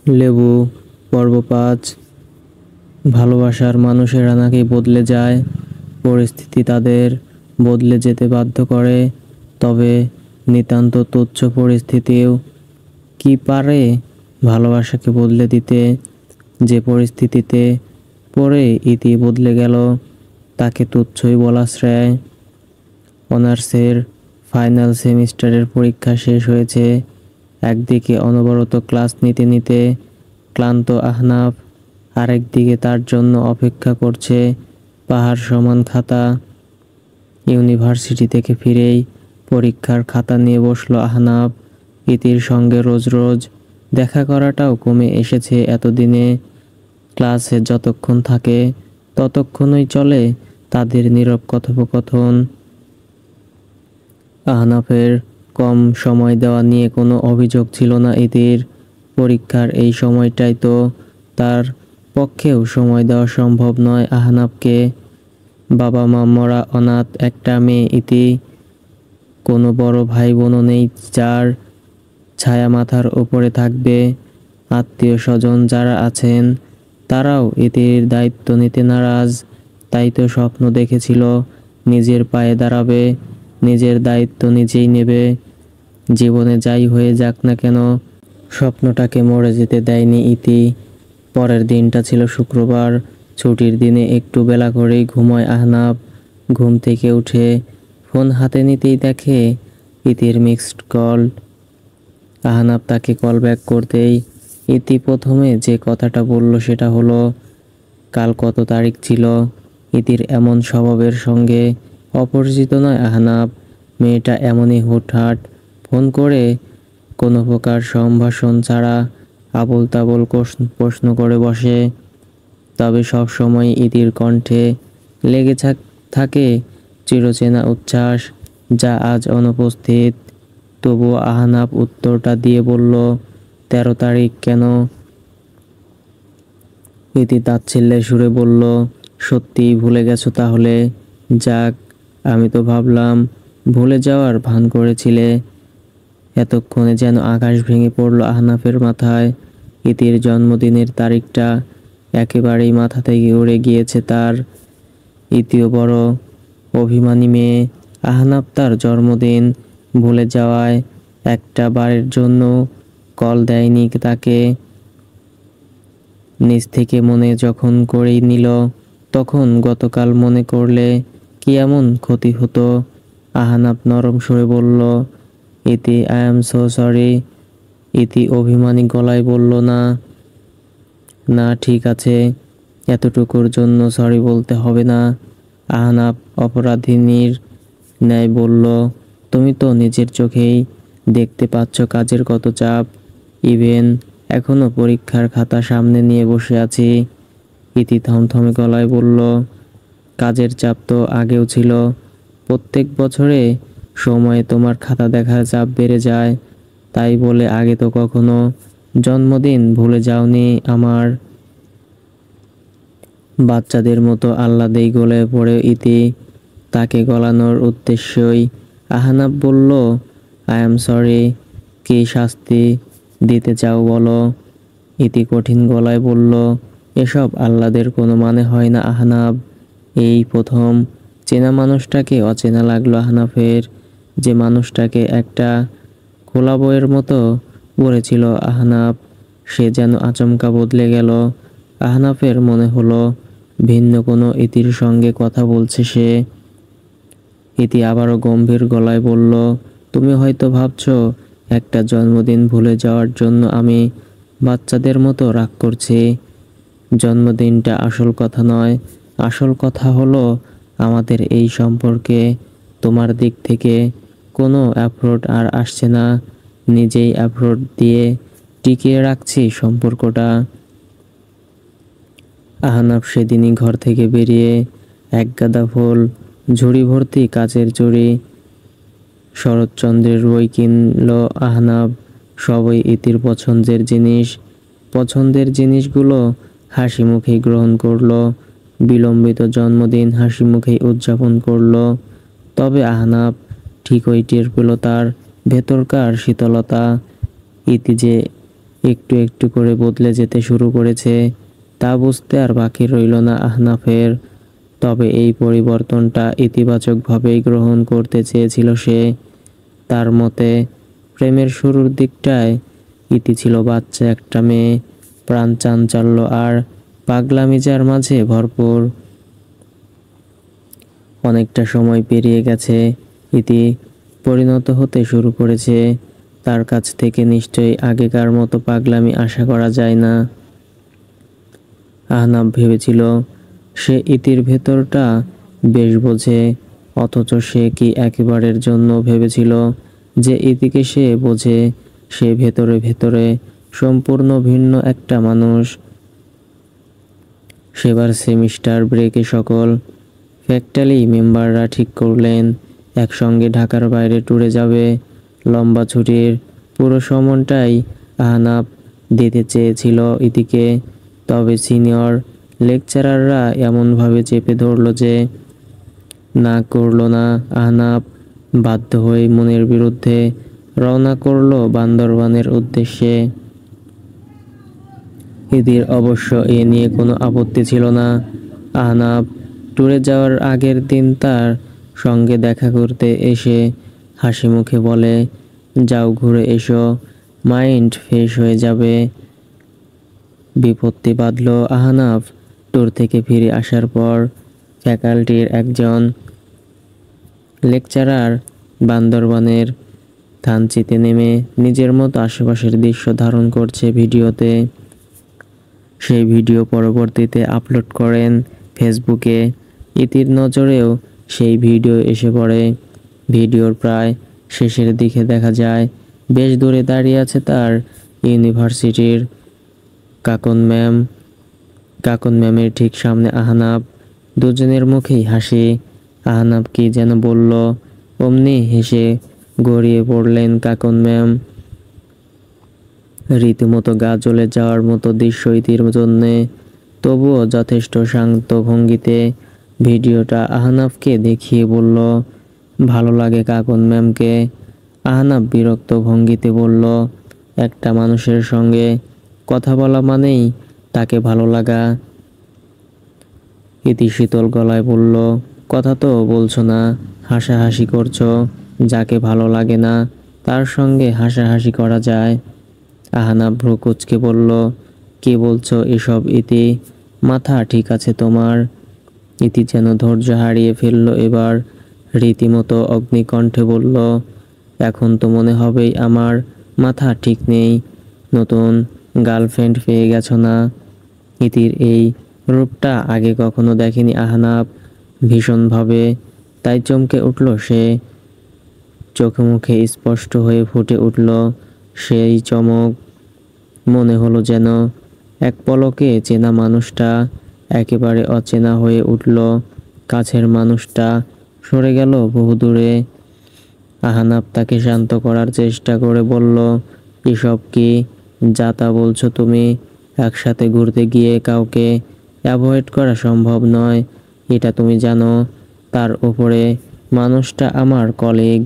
লেবু পর্ব ৫। ভালোবাসার মানুষেরা নাকি বদলে যায়, পরিস্থিতি তাদের বদলে যেতে বাধ্য করে। তবে নিতান্ত তুচ্ছ পরিস্থিতিও কি পারে ভালোবাসাকে বদলে দিতে? যে পরিস্থিতিতে পড়ে ইতি বদলে গেল তাকে তুচ্ছই বলা শ্রেয়। অনার্সের ফাইনাল সেমিস্টারের পরীক্ষা শেষ হয়েছে। একদিকে অনবরত ক্লাস নিতে নিতে ক্লান্ত আহনাফ, আরেকদিকে তার জন্য অপেক্ষা করছে পাহাড় সমান খাতা। ইউনিভার্সিটি থেকে ফিরেই পরীক্ষার খাতা নিয়ে বসলো আহনাফ। ইতির সঙ্গে রোজ রোজ দেখা করাটাও কমে এসেছে এতদিনে। ক্লাসে যতক্ষণ থাকে ততক্ষণই চলে তাদের নীরব কথোপকথন। আহনাফের কম সময় দেওয়া নিয়ে কোনো অভিযোগ ছিল না ইতির। পরীক্ষার এই সময়টাই তো তার পক্ষেও সময় দেওয়া সম্ভব নয় আহনাফকে। বাবা মা মরা অনাথ একটা মেয়ে ইতি। কোনো বড় ভাই বোনও নেই যার ছায়া মাথার উপরে থাকবে। আত্মীয় স্বজন যারা আছেন তারাও ইতির দায়িত্ব নিতে নারাজ। তাই তো স্বপ্ন দেখেছিল নিজের পায়ে দাঁড়াবে, নিজের দায়িত্ব নিজেই নেবে। জীবনে যাই হয়ে যাক না কেন স্বপ্নটাকে মরে যেতে দেয়নি ইতি। পরের দিনটা ছিল শুক্রবার। ছুটির দিনে একটু বেলা করেই ঘুমায় আহনাফ। ঘুম থেকে উঠে ফোন হাতে নিতেই দেখে ইতির মিসড কল। আহনাফ তাকে কল ব্যাক করতেই ইতি প্রথমে যে কথাটা বলল সেটা হলো, কাল কত তারিখ ছিল? ইতির এমন স্বভাবের সঙ্গে অপরিচিত নয় আহনাফ। মেয়েটা এমনই হুটহাট ফোন করে কোনো প্রকার সম্ভাষণ ছাড়া আবোল তাবোল প্রশ্ন করে বসে। তবে সব সময় ইতির কণ্ঠে লেগে থাকে চিরচেনা উচ্ছ্বাস, যা আজ অনুপস্থিত। তবুও আহনাফ উত্তরটা দিয়ে বলল, ১৩ তারিখ কেন? ইতি তাচ্ছিল্যের সুরে বলল, সত্যিই ভুলে গেছো তাহলে? যাক, আমি তো ভাবলাম ভুলে যাওয়ার ভান করেছিলে। এতক্ষণে যেন আকাশ ভেঙে পড়ল আহনাফের মাথায়। ইতির জন্মদিনের তারিখটা একেবারেই মাথা থেকে উড়ে গিয়েছে তার। ইতিও বড় অভিমানী মেয়ে। আহনাফ তার জন্মদিন ভুলে যাওয়ায় একটা বারের জন্য কল দেয়নি তাকে। নিজ থেকে মনে যখন করেই নিল তখন গতকাল মনে করলে কি এমন ক্ষতি হতো? আহনাফ নরম সুরে বলল, ইতি, আই এম সো সরি। ইতি অভিমানী গলায় বলল, না না, ঠিক আছে, এতটুকুর জন্য সরি বলতে হবে না। আহনাফ অপরাধিনীর ন্যায় বলল, তুমি তো নিজের চোখেই দেখতে পাচ্ছ কাজের কত চাপ। ইভেন এখনো পরীক্ষার খাতা সামনে নিয়ে বসে আছি। ইতি থমথমে গলায় বলল, কাজের চাপ তো আগেও ছিল। প্রত্যেক বছরে সময়ে তোমার খাতা দেখার চাপ বেড়ে যায়, তাই বলে আগে তো কখনো জন্মদিন ভুলে যাওনি আমার। বাচ্চাদের মতো আহ্লাদেই গলে পড়ে ইতি। তাকে গলানোর উদ্দেশ্যই আহনাফ বলল, আই এম সরি। কি শাস্তি দিতে চাও বলো? ইতি কঠিন গলায় বলল, এসব আহ্লাদের কোনো মানে হয় না আহনাফ। এই প্রথম চেনা মানুষটাকে অচেনা লাগলো আহনাফের। যে মানুষটাকে একটা খোলা বইয়ের মতো পড়েছিল আহনাফ, সে যেন আচমকা বদলে গেল। আহনাফের মনে হলো ভিন্ন কোনো ইতির সঙ্গে কথা বলছে সে। ইতি আবারও গম্ভীর গলায় বলল, তুমি হয়তো ভাবছো একটা জন্মদিন ভুলে যাওয়ার জন্য আমি বাচ্চাদের মতো রাগ করছি। জন্মদিনটা আসল কথা নয়। আসল কথা হলো আমাদের এই সম্পর্কে তোমার দিক থেকে কোনো অ্যাপ্রোচ আর আসছে না। নিজেই অ্যাপ্রোচ দিয়ে টিকিয়ে রাখছি সম্পর্কটা। আহনাফ সেদিনই ঘর থেকে বেরিয়ে একগাদা ফুল, ঝুড়ি ভর্তি কাচের চুড়ি, শরৎচন্দ্রের বই কিনল আহনাফ। সবই ইতির পছন্দের জিনিস। পছন্দের জিনিসগুলো হাসি মুখেই গ্রহণ করলো। বিলম্বিত জন্মদিন হাসি মুখেই উদযাপন করলো। তবে আহনাফ ঠিকই টের পেল তার ভেতরকার শীতলতা। ইতি যে একটু একটু করে বদলে যেতে শুরু করেছে তা বুঝতে আর বাকি রইল না আহনাফের। তবে এই পরিবর্তনটা ইতিবাচকভাবেই গ্রহণ করতে চেয়েছিল সে। তার মতে প্রেমের শুরুর দিকটায় ইতি ছিল বাচ্চা একটা মেয়ে, প্রাণ চাঞ্চল্য আর পাগলামিজার মাঝে ভরপুর। অনেকটা সময় পেরিয়ে গেছে, ইতি পরিণত হতে শুরু করেছে। তার কাছ থেকে নিশ্চয়ই আগেকার মতো পাগলামি আশা করা যায় না। আহনাফ ভেবেছিল সে ইতির ভেতরটা বেশ বোঝে, অথচ সে কি একেবারের জন্য ভেবেছিল যে ইতিকে সে বোঝে? সে ভেতরে ভেতরে সম্পূর্ণ ভিন্ন একটা মানুষ। সেবার সেমিস্টার ব্রেকে সকল ফ্যাকাল্টি মেম্বাররা ঠিক করলেন একসঙ্গে ঢাকার বাইরে ট্যুরে যাবে। লম্বা ছুটির পুরো সময়টাই আহনাফ দিতে চেয়েছিল ইতিকে, তবে সিনিয়র লেকচারাররা এমনভাবে চেপে ধরল যে না করল না। আহনাফ বাধ্য হয়ে মনের বিরুদ্ধে রওনা করল বান্দরবানের উদ্দেশ্যে। ইতির অবশ্য এ নিয়ে কোনো আপত্তি ছিল না। আহনাফ ট্যুরে যাওয়ার আগের দিন তার সঙ্গে দেখা করতে এসে হাসি মুখে বলে, যাও ঘুরে এসো, মাইন্ড ফ্রেশ হয়ে যাবে। বিপত্তি বাঁধল আহনাফ ট্যুর থেকে ফিরে আসার পর। ফ্যাকাল্টির একজন লেকচারার বান্দরবানের থানচিতে নেমে নিজের মতো আশেপাশের দৃশ্য ধারণ করছে ভিডিওতে। সেই ভিডিও পরবর্তীতে আপলোড করেন ফেসবুকে। ইতির নজরেও সেই ভিডিও এসে পড়ে। ভিডিওর প্রায় শেষের দিকে দেখা যায় বেশ দূরে দাঁড়িয়ে আছে তার ইউনিভার্সিটির কাকন ম্যাম। কাকন ম্যামের ঠিক সামনে আহনাফ। দুজনের মুখেই হাসি। আহনাফ কি যেন বলল, অমনি হেসে গড়িয়ে পড়লেন কাকন ম্যাম। রীতিমতো গা জ্বলে যাওয়ার মতো দৃশ্য ইতির জন্যে, তবুও যথেষ্ট শান্ত ভঙ্গিতে ভিডিওটা আহনাফকে দেখিয়ে বলল, ভালো লাগে কাকন ম্যামকে। আহনাফ বিরক্ত ভঙ্গিতে বলল, একটা মানুষের সঙ্গে কথা বলা মানেই তাকে ভালো লাগা। ইতি শীতল গলায় বলল, কথা তো বলছো না, হাসাহাসি করছো। যাকে ভালো লাগে না তার সঙ্গে হাসাহাসি করা যায়? আহনাফ ভ্রু কুঁচকে বলল, কি বলছো এসব ইতি? মাথা ঠিক আছে তোমার? ইতি যেন ধৈর্য হারিয়ে ফেলল এবার। রীতিমতো অগ্নিকণ্ঠে বলল, এখন তো মনে হবেই আমার মাথা ঠিক নেই। নতুন গার্লফ্রেন্ড পেয়ে গেছো না? ইতির এই রূপটা আগে কখনো দেখেনি আহনাফ ভীষণভাবে, তাই চমকে উঠল সে। চোখে মুখে স্পষ্ট হয়ে ফুটে উঠল সেই চমক। মনে হলো যেন এক পলকে চেনা মানুষটা একেবারে অচেনা হয়ে উঠল। কাছের মানুষটা সরে গেল বহুদূরে। আহনাফ তাকে শান্ত করার চেষ্টা করে বলল, এসব কি যা তা বলছো তুমি? একসাথে ঘুরতে গিয়ে কাউকে অ্যাভয়েড করা সম্ভব নয়, এটা তুমি জানো। তার উপরে মানুষটা আমার কলিগ।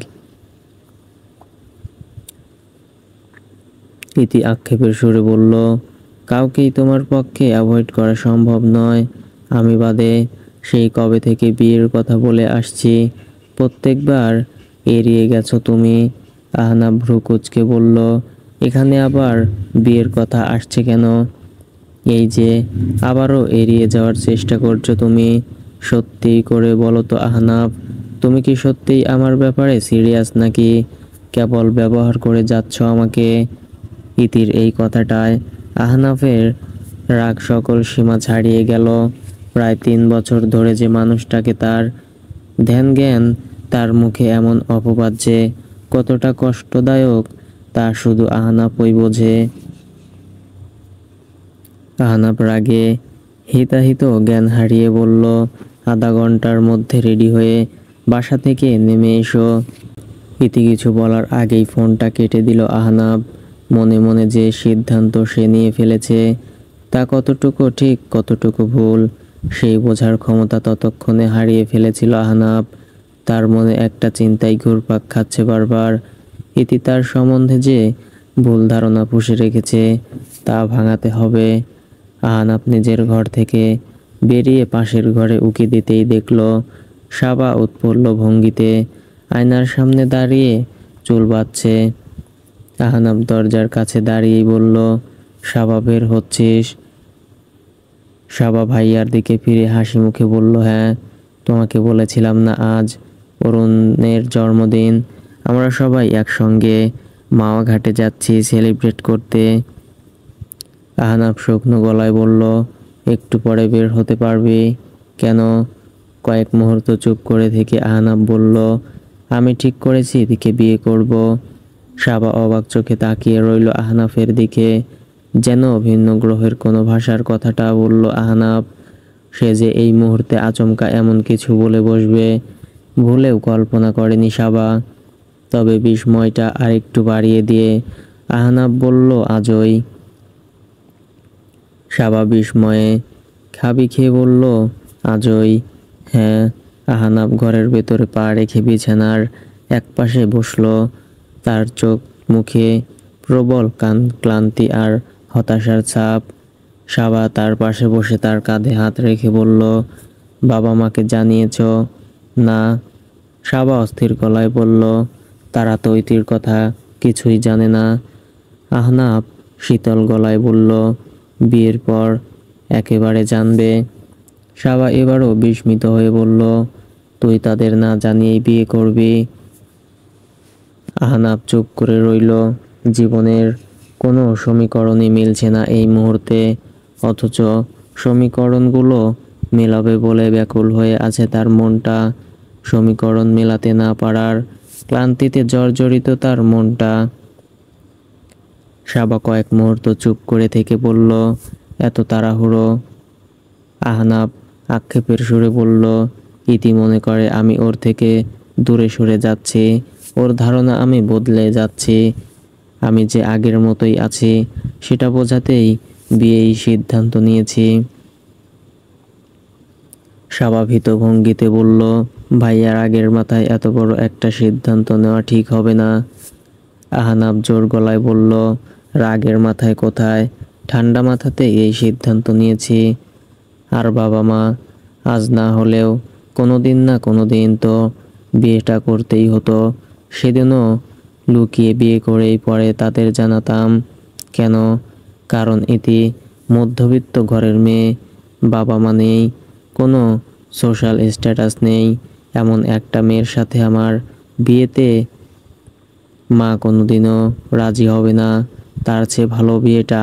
ইতি আক্ষেপের সুরে বলল, কাউকেই তোমার পক্ষে অ্যাভয়েড করা সম্ভব নয়, আমি বাদে। সেই কবে থেকে বিয়ের কথা বলে আসছি, প্রত্যেকবার এড়িয়ে গেছো তুমি। আহনাফ ভ্রু কুঁচকে বলল, এখানে আবার বিয়ের কথা আসছে কেন? এই যে আবারও এড়িয়ে যাওয়ার চেষ্টা করছো তুমি। সত্যি করে বলো তো আহনাফ, তুমি কি সত্যিই আমার ব্যাপারে সিরিয়াস নাকি কেবল ব্যবহার করে যাচ্ছ আমাকে? ইতির এই কথাটায় আহনাফের রাগ সকল সীমা ছাড়িয়ে গেল। প্রায় 3 বছর ধরে যে মানুষটাকে তার ধ্যান জ্ঞান, তার মুখে এমন অপবাদ যে কতটা কষ্টদায়ক তা শুধু আহনাফই বোঝে। আহনাফ রাগে হিতাহিত জ্ঞান হারিয়ে বলল, আধা ঘন্টার মধ্যে রেডি হয়ে বাসা থেকে নেমে এসো। ইতি কিছু বলার আগেই ফোনটা কেটে দিল আহনাফ। মনে মনে যে সিদ্ধান্ত সে নিয়ে ফেলেছে তা কতটুকু ঠিক কতটুকু ভুল সেই বোঝার ক্ষমতা ততক্ষণে হারিয়ে ফেলেছিল আহনাফ। তার মনে একটা চিন্তাই ঘুরপাক খাচ্ছে বারবার, ইতি তার সম্বন্ধে যে ভুল ধারণা পুষে রেখেছে, তা ভাঙাতে হবে। আহনাফ নিজের ঘর থেকে বেরিয়ে পাশের ঘরে উকি দিতেই দেখল সাবা উৎফুল্ল ভঙ্গিতে আয়নার সামনে দাঁড়িয়ে চুল বাঁধছে। আহনাফ দরজার কাছে দাঁড়িয়েই বলল, সাবা বের হচ্ছিস? সাবা ভাইয়ার দিকে ফিরে হাসি মুখে বলল, হ্যাঁ, তোমাকে বলেছিলাম না আজ অরুণের জন্মদিন, আমরা সবাই একসঙ্গে মাওয়া ঘাটে যাচ্ছি সেলিব্রেট করতে। আহনাফ শুকনো গলায় বলল, একটু পরে বের হতে পারবি? কেন? কয়েক মুহূর্ত চুপ করে থেকে আহনাফ বলল, আমি ঠিক করেছি এদিকে বিয়ে করব। সাবা অবাক চোখে তাকিয়ে রইল আহনাফের দিকে, যেন ভিন্ন গ্রহের কোনো ভাষার কথাটা বলল আহনাফ। সে যে এই মুহূর্তে আচমকা এমন কিছু বলে বসবে ভুলেও কল্পনা করেনি সাবা। তবে বিস্ময়টা আরেকটু বাড়িয়ে দিয়ে আহনাফ বলল, আজই? সাবা বিস্ময়ে খাবি খেয়ে বলল, আজই? হ্যাঁ। আহনাফ ঘরের ভেতরে পা রেখে বিছানার একপাশে বসল। তার চোখ মুখে প্রবল ক্লান্তি আর হতাশার ছাপ। সাবা তার পাশে বসে তার কাঁধে হাত রেখে বলল, বাবা মাকে জানিয়েছ? না। সাবা অস্থির গলায় বলল, তারা তো ইতির কথা কিছুই জানে না। আহনাফ শীতল গলায় বলল, বিয়ের পর একেবারে জানবে। সাবা এবারও বিস্মিত হয়ে বলল, তুই তাদের না জানিয়েই বিয়ে করবি? আহনাফ চুপ করে রইল। জীবনের কোনো সমীকরণই মিলছে না এই মুহূর্তে, অথচ সমীকরণগুলো মেলাবে বলে ব্যাকুল হয়ে আছে তার মনটা। সমীকরণ মেলাতে না পারার ক্লান্তিতে জর্জরিত তার মনটা। সাবা কয়েক মুহূর্ত চুপ করে থেকে বলল, এত তাড়াহুড়ো? আহনাফ আক্ষেপের সুরে বলল, ইতি মনে করে আমি ওর থেকে দূরে সরে যাচ্ছি, ওর ধারণা আমি বদলে যাচ্ছি, আমি যে আগের মতোই আছি সেটা বোঝাতেই বিয়েই সিদ্ধান্ত নিয়েছি। স্বাভাবিক ভঙ্গিতে বলল, ভাইয়ার আগের মাথায় এত বড় একটা সিদ্ধান্ত নেওয়া ঠিক হবে না। আহনাফ জোর গলায় বলল, রাগের মাথায় কোথায়, ঠান্ডা মাথাতে এই সিদ্ধান্ত নিয়েছি। আর বাবা মা, আজ না হলেও কোনোদিন না কোনোদিন তো বিয়েটা করতেই হতো। সেদিনও লুকিয়ে বিয়ে করেই পরে তাদের জানাতাম। কেন? কারণ ইতি মধ্যবিত্ত ঘরের মেয়ে, বাবা মা নেই, কোনো সোশ্যাল স্ট্যাটাস নেই, এমন একটা মেয়ের সাথে আমার বিয়েতে মা কোনোদিনও রাজি হবে না। তার চেয়ে ভালো বিয়েটা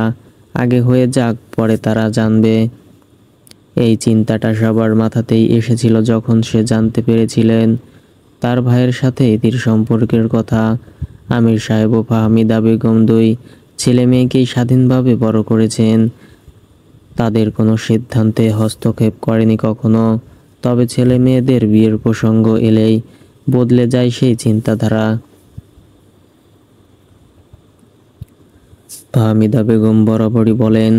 আগে হয়ে যাক, পরে তারা জানবে। এই চিন্তাটা সবার মাথাতেই এসেছিল যখন সে জানতে পেরেছিলেন তার ভাইয়ের সাথে ইতির সম্পর্কের কথা। আমির সাহেব ও ফাহমিদা বেগম দুই ছেলে মেয়েকেই স্বাধীনভাবে বড় করেছেন, তাদের কোনো সিদ্ধান্তে হস্তক্ষেপ করেনি কখনো। তবে ছেলে মেয়েদের বিয়ের প্রসঙ্গ এলেই বদলে যায় সেই চিন্তাধারা। ফাহমিদা বেগম বরাবরই বলেন,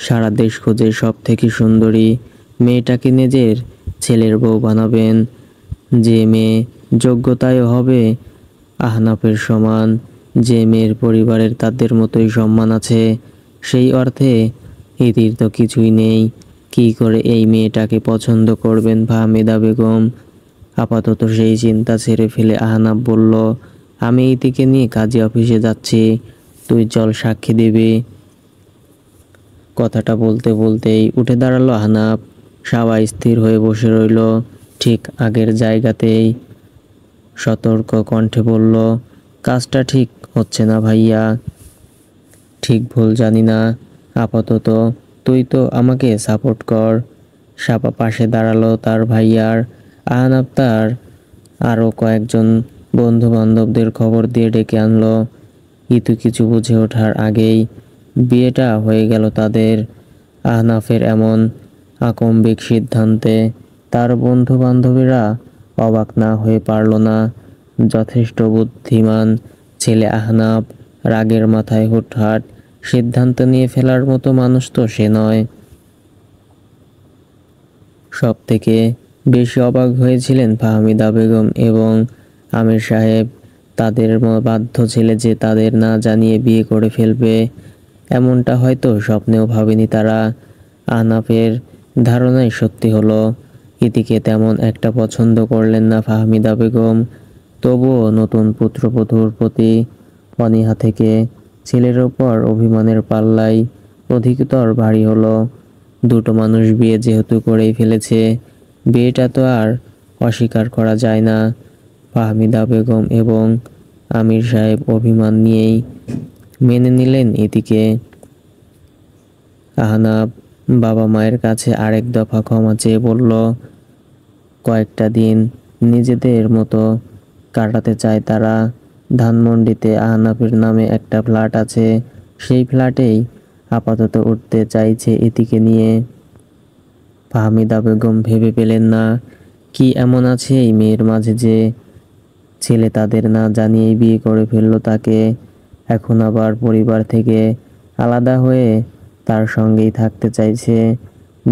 সারা দেশ খোঁজে সব থেকে সুন্দরী মেয়েটাকে নিজের ছেলের বউ বানাবেন, যে মেয়ে যোগ্যতায় হবে আহনাফের সমান, যে মেয়ের পরিবারের তাদের মতোই সম্মান আছে। সেই অর্থে ইতির তো কিছুই নেই, কি করে এই মেয়েটাকে পছন্দ করবেন ফাহমিদা বেগম? আপাতত সেই চিন্তা ছেড়ে ফেলে আহনাফ বলল, আমি ইতিকে নিয়ে কাজী অফিসে যাচ্ছি, তুই চল সাক্ষী দিবি। কথাটা বলতে বলতেই উঠে দাঁড়ালো আহনাফ। সবাই স্থির হয়ে বসে রইল ঠিক আগের জায়গাতেই। সতর্ক কণ্ঠে বলল, কাজটা ঠিক হচ্ছে না ভাইয়া। ঠিক ভুল জানি না, আপাতত তুই তো আমাকে সাপোর্ট কর। সাপা পাশে দাঁড়ালো তার ভাইয়ার। আহনাফ তার আরও কয়েকজন বন্ধু বান্ধবদের খবর দিয়ে ডেকে আনলো। ইতু কিছু বুঝে ওঠার আগেই বিয়েটা হয়ে গেল তাদের। আহনাফের এমন আকম্বিক সিদ্ধান্তে তার বন্ধু বান্ধবীরা অবাক না হয়ে পারল না। যথেষ্ট বুদ্ধিমান ছেলে আহনাফ, রাগের মাথায় হুটহাট সিদ্ধান্ত নিয়ে ফেলার মতো মানুষ তো সে নয়। সব থেকে বেশি অবাক হয়েছিলেন ফাহমিদা বেগম এবং আমির সাহেব। তাদের বাধ্য ছেলে যে তাদের না জানিয়ে বিয়ে করে ফেলবে, এমনটা হয়তো স্বপ্নেও ভাবেনি তারা। আহনাফের ধারণাই সত্যি হলো। ইতিকে তেমন একটা পছন্দ করলেন না ফাহমিদা বেগম। তবুও নতুন পুত্রবধূর প্রতি অনীহা থেকে ছেলের ওপর অভিমানের পাল্লাই অধিকতর ভারী হলো। দুটো মানুষ বিয়ে যেহেতু করেই ফেলেছে, বিয়েটা তো আর অস্বীকার করা যায় না। ফাহমিদা বেগম এবং আমির সাহেব অভিমান নিয়েই মেনে নিলেন ইতিকে। আহনাফ বাবা মায়ের কাছে আরেক দফা ক্ষমা চেয়ে বলল, কয়েকটা দিন নিজেদের মতো কাটাতে চায় তারা। ধানমন্ডিতে আহনাফের নামে একটা ফ্ল্যাট আছে, সেই ফ্ল্যাটেই আপাতত উঠতে চাইছে ইতিকে নিয়ে। ফাহমিদা বেগম ভেবে পেলেন না কি এমন আছে এই মেয়ের মাঝে যে ছেলে তাদের না জানিয়েই বিয়ে করে ফেললো তাকে। এখন আবার পরিবার থেকে আলাদা হয়ে তার সঙ্গেই থাকতে চাইছে।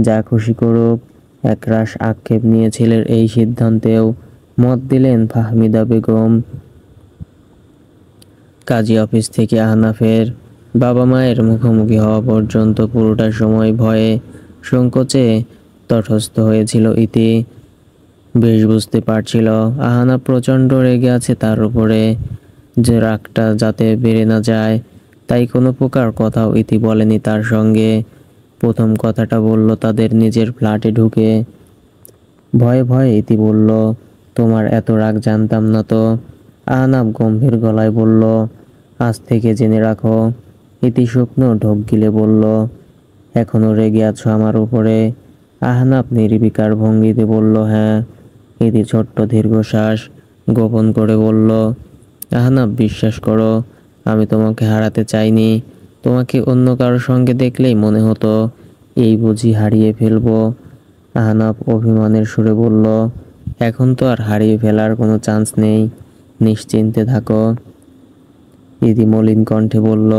যা খুশি করুক, একরাশ আক্ষেপ নিয়ে ছেলের এই সিদ্ধান্তেও মত দিলেন ফাহমিদা বেগম। কাজী অফিস থেকে আহনাফের বাবা মায়ের মুখোমুখি হওয়া পর্যন্ত পুরোটা সময় ভয়ে সংকোচে তটস্থ হয়েছিল ইতি। বেশ বুঝতে পারছিল আহনাফ প্রচণ্ড রেগে আছে তার উপরে, যে রাগটা যাতে বেড়ে না যায়, তাই কোনো প্রকার কথাও ইতি বলেনি তার সঙ্গে। প্রথম কথাটা বলল তাদের নিজের ফ্ল্যাটে ঢুকে। ভয়ে ভয়ে ইতি বলল, তোমার এত রাগ জানতাম না তো। আহনাফ গম্ভীর গলায় বলল, আজ থেকে জেনে রাখো। ইতি শুকনো ঢোক গিলে বলল, এখনো রেগে আছো আমার উপরে? আহনাফ নির্বিকার ভঙ্গিতে বলল, হ্যাঁ। ইতি ছোট্ট দীর্ঘশ্বাস গোপন করে বলল, আহনাফ বিশ্বাস করো, আমি তোমাকে হারাতে চাইনি। তোমাকে অন্য কারোর সঙ্গে দেখলেই মনে হতো এই বুঝি হারিয়ে ফেলবো। আহনাফ অভিমানের সুরে বলল, এখন তো আর হারিয়ে ফেলার কোনো চান্স নেই, নিশ্চিন্তে থাকো। ইতি মলিন কণ্ঠে বলল,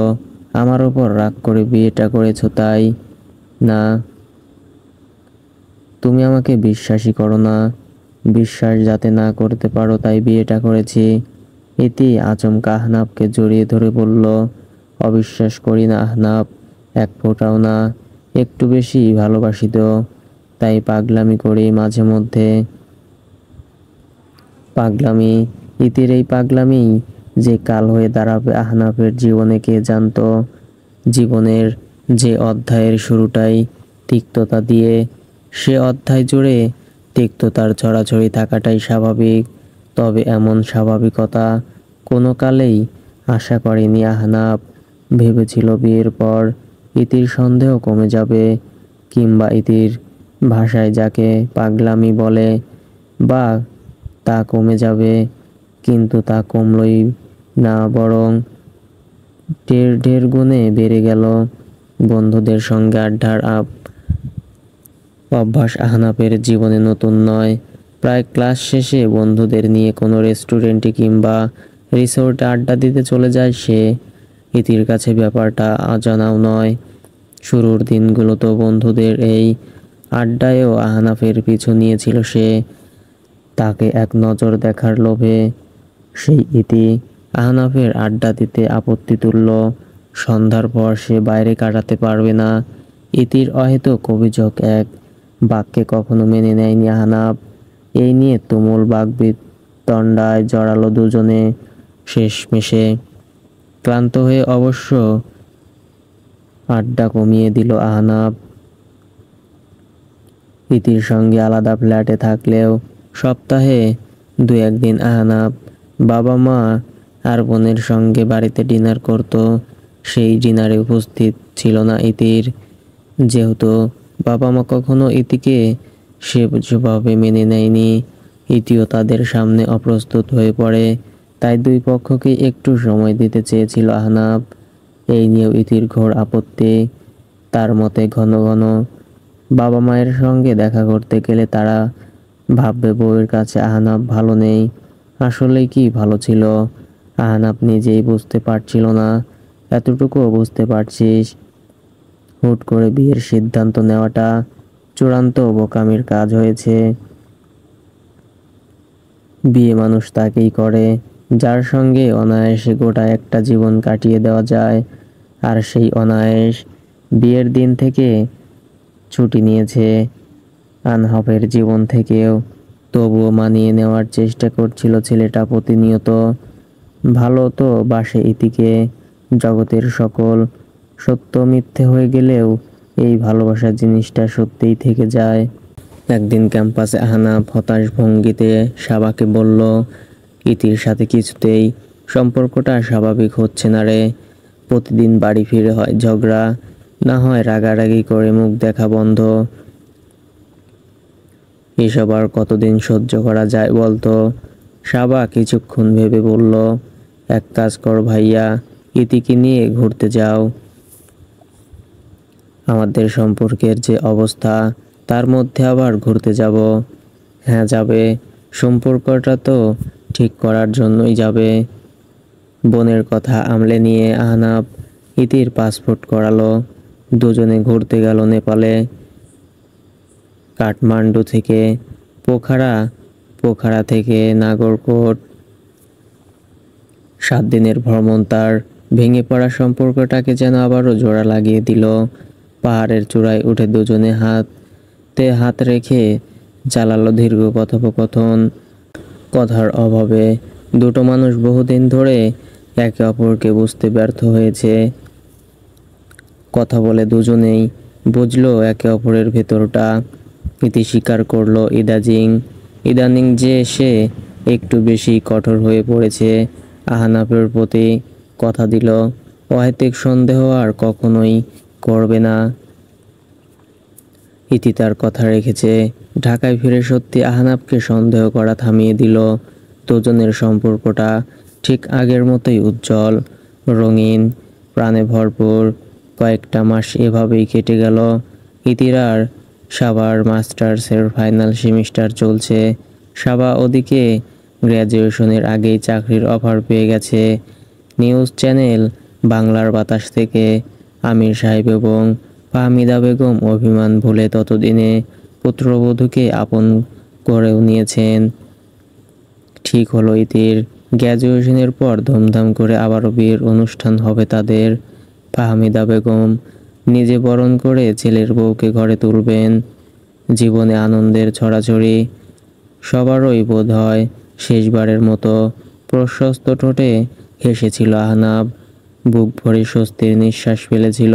আমার ওপর রাগ করে বিয়েটা করেছো তাই না? তুমি আমাকে বিশ্বাসই করো না। বিশ্বাস যাতে না করতে পারো তাই বিয়েটা করেছি। ইতি আচমকা আহনাফকে জড়িয়ে ধরে বলল, অবিশ্বাস করি না আহনাফ, এক ফোঁটাও না। একটু বেশি ভালোবাসি তো, তাই পাগলামি করি মাঝে মধ্যে। পাগলামি? ইতির এই পাগলামি যে কাল হয়ে দাঁড়াবে আহনাফের জীবনে কে জানতো। জীবনের যে অধ্যায়ের শুরুটাই তিক্ততা দিয়ে, সে অধ্যায় জুড়ে তিক্ততার ছড়াছড়ি থাকাটাই স্বাভাবিক। তবে এমন স্বাভাবিকতা কোনো কালেই আশা করেনি আহনাফ। ভেবেছিল বিয়ের পর ইতির সন্দেহ কমে যাবে, কিংবা ইতির ভাষায় যাকে পাগলামি বলে বা তা কমে যাবে। কিন্তু তা কমলই না, বরং ঢের ঢের গুণে বেড়ে গেল। বন্ধুদের সঙ্গে আড্ডার অভ্যাস আহনাফের জীবনে নতুন নয়। প্রায় ক্লাস শেষে বন্ধুদের নিয়ে কোনো রেস্টুরেন্টে কিংবা রিসোর্টে আড্ডা দিতে চলে যায় সে। ইতির কাছে ব্যাপারটা অজানাও নয়। শুরুর দিনগুলোতে বন্ধুদের এই আড্ডায়ও আহনাফের পিছু নিয়েছিল সে, তাকে এক নজর দেখার লোভে। সেই ইতি আহনাফের আড্ডা দিতে আপত্তি তুলল। সন্ধ্যার পর সে বাইরে কাটাতে পারবে না। ইতির অহেতুক অভিযোগ এক বাক্যে কখনো মেনে নেয়নি আহনাফ। এই নিয়ে তুমুল বাকবিতণ্ডায় জড়ালো দুজনে। শেষমেশে ক্লান্ত হয়ে অবশ্য আড্ডা কমিয়ে দিল আহনাফ। ইতির সঙ্গে আলাদা ফ্ল্যাটে থাকলেও সপ্তাহে দু একদিন আহনাফ বাবা মা আর বোনের সঙ্গে বাড়িতে ডিনার করত। সেই ডিনারে উপস্থিত ছিল না ইতির। যেহেতু বাবা মা কখনো ইতিকে সেভাবে মেনে নেয়নি, ইতিও তাদের সামনে অপ্রস্তুত হয়ে পড়ে, তাই দুই পক্ষকে একটু সময় দিতে চেয়েছিল আহনাফ। এই নিয়েও ইতির ঘোর আপত্তি। তার মতে ঘন ঘন বাবা মায়ের সঙ্গে দেখা করতে গেলে তারা ভাববে বউয়ের কাছে আহনাফ ভালো নেই। আসলেই কি ভালো ছিল আহনাফ নিজেই বুঝতে পারছিল না। এতটুকুও বুঝতে পারছিস, হুট করে বিয়ের সিদ্ধান্ত নেওয়াটা চূড়ান্ত বোকামির কাজ হয়েছে। বিয়ে মানুষ তাকেই করে যার সঙ্গে অনায়াসে গোটা একটা জীবন কাটিয়ে দেওয়া যায়। আর সেই অনায়াস বিয়ের দিন থেকে ছুটি নিয়েছে আনহাফের জীবন থেকেও। তবুও মানিয়ে নেওয়ার চেষ্টা করছিল ছেলেটা প্রতিনিয়ত। ভালো তো বাসে ইতিকে, জগতের সকল সত্য মিথ্যে হয়ে গেলেও এই ভালোবাসার জিনিসটা সত্যিই থেকে যায়। একদিন ক্যাম্পাসে আহনাফ হতাশ ভঙ্গিতে সাবাকে বলল, ইতির সাথে কিছুতেই সম্পর্কটা স্বাভাবিক হচ্ছে না রে। প্রতিদিন বাড়ি ফিরে হয় ঝগড়া, না হয় রাগারাগি করে মুখ দেখা বন্ধ। এসব আর কতদিন সহ্য করা যায় বলতো? সাবা কিছুক্ষণ ভেবে বলল, এক কাজ কর ভাইয়া, ইতিকে নিয়ে ঘুরতে যাও। আমাদের সম্পর্কের যে অবস্থা, তার মধ্যে আবার ঘুরতে যাব? হ্যাঁ যাবে, সম্পর্কটা তো ঠিক করার জন্যই যাবে। বোনের কথা আমলে নিয়ে আহনাফ ইতির পাসপোর্ট করালো। দুজনে ঘুরতে গেল নেপালে। কাঠমান্ডু থেকে পোখারা, পোখারা থেকে নাগরকোট। 7 দিনের ভ্রমণ তার ভেঙে পড়া সম্পর্কটাকে যেন আবারও জোড়া লাগিয়ে দিল। পাহাড়ের চূড়ায় উঠে দুজনে হাতে হাত রেখে চালালো দীর্ঘ কথোপকথন। কথার অভাবে দুটো মানুষ বহুদিন ধরে একে অপরকে বুঝতে ব্যর্থ হয়েছে। কথা বলে দুজনেই বুঝলো একে অপরের ভেতরটা। ইতি স্বীকার করলো ইদানিং যে সে একটু বেশি কঠোর হয়ে পড়েছে আহনাফের প্রতি। কথা দিল অহেতুক সন্দেহ আর কখনোই করবে না। ইতি তার কথা রেখেছে। ঢাকায় ফিরে সত্যি আহনাফকে সন্দেহ করা থামিয়ে দিল। দুজনের সম্পর্কটা ঠিক আগের মতোই উজ্জ্বল, রঙিন, প্রাণে ভরপুর। কয়েকটা মাস এভাবেই কেটে গেল। ইতির আর সাবার মাস্টার্সের ফাইনাল সেমিস্টার চলছে। সাবা ওদিকে গ্র্যাজুয়েশনের আগেই চাকরির অফার পেয়ে গেছে নিউজ চ্যানেল বাংলার বাতাস থেকে। আমির সাহেব এবং ফাহমিদা বেগম অভিমান ভুলে ততদিনে পুত্রবধূকে আপন করেও নিয়েছেন। ঠিক হলো ইতির গ্র্যাজুয়েশনের পর ধুমধাম করে আবারও বিয়ের অনুষ্ঠান হবে তাদের। ফাহমিদা বেগম নিজে বরণ করে ছেলের বউকে ঘরে তুলবেন। জীবনে আনন্দের ছড়াছড়ি। সবারই বোধ হয় শেষবারের মতো প্রশস্ত ঠোঁটে হেসেছিল আহনাফ। বুক ভরে স্বস্তির নিঃশ্বাস ফেলেছিল।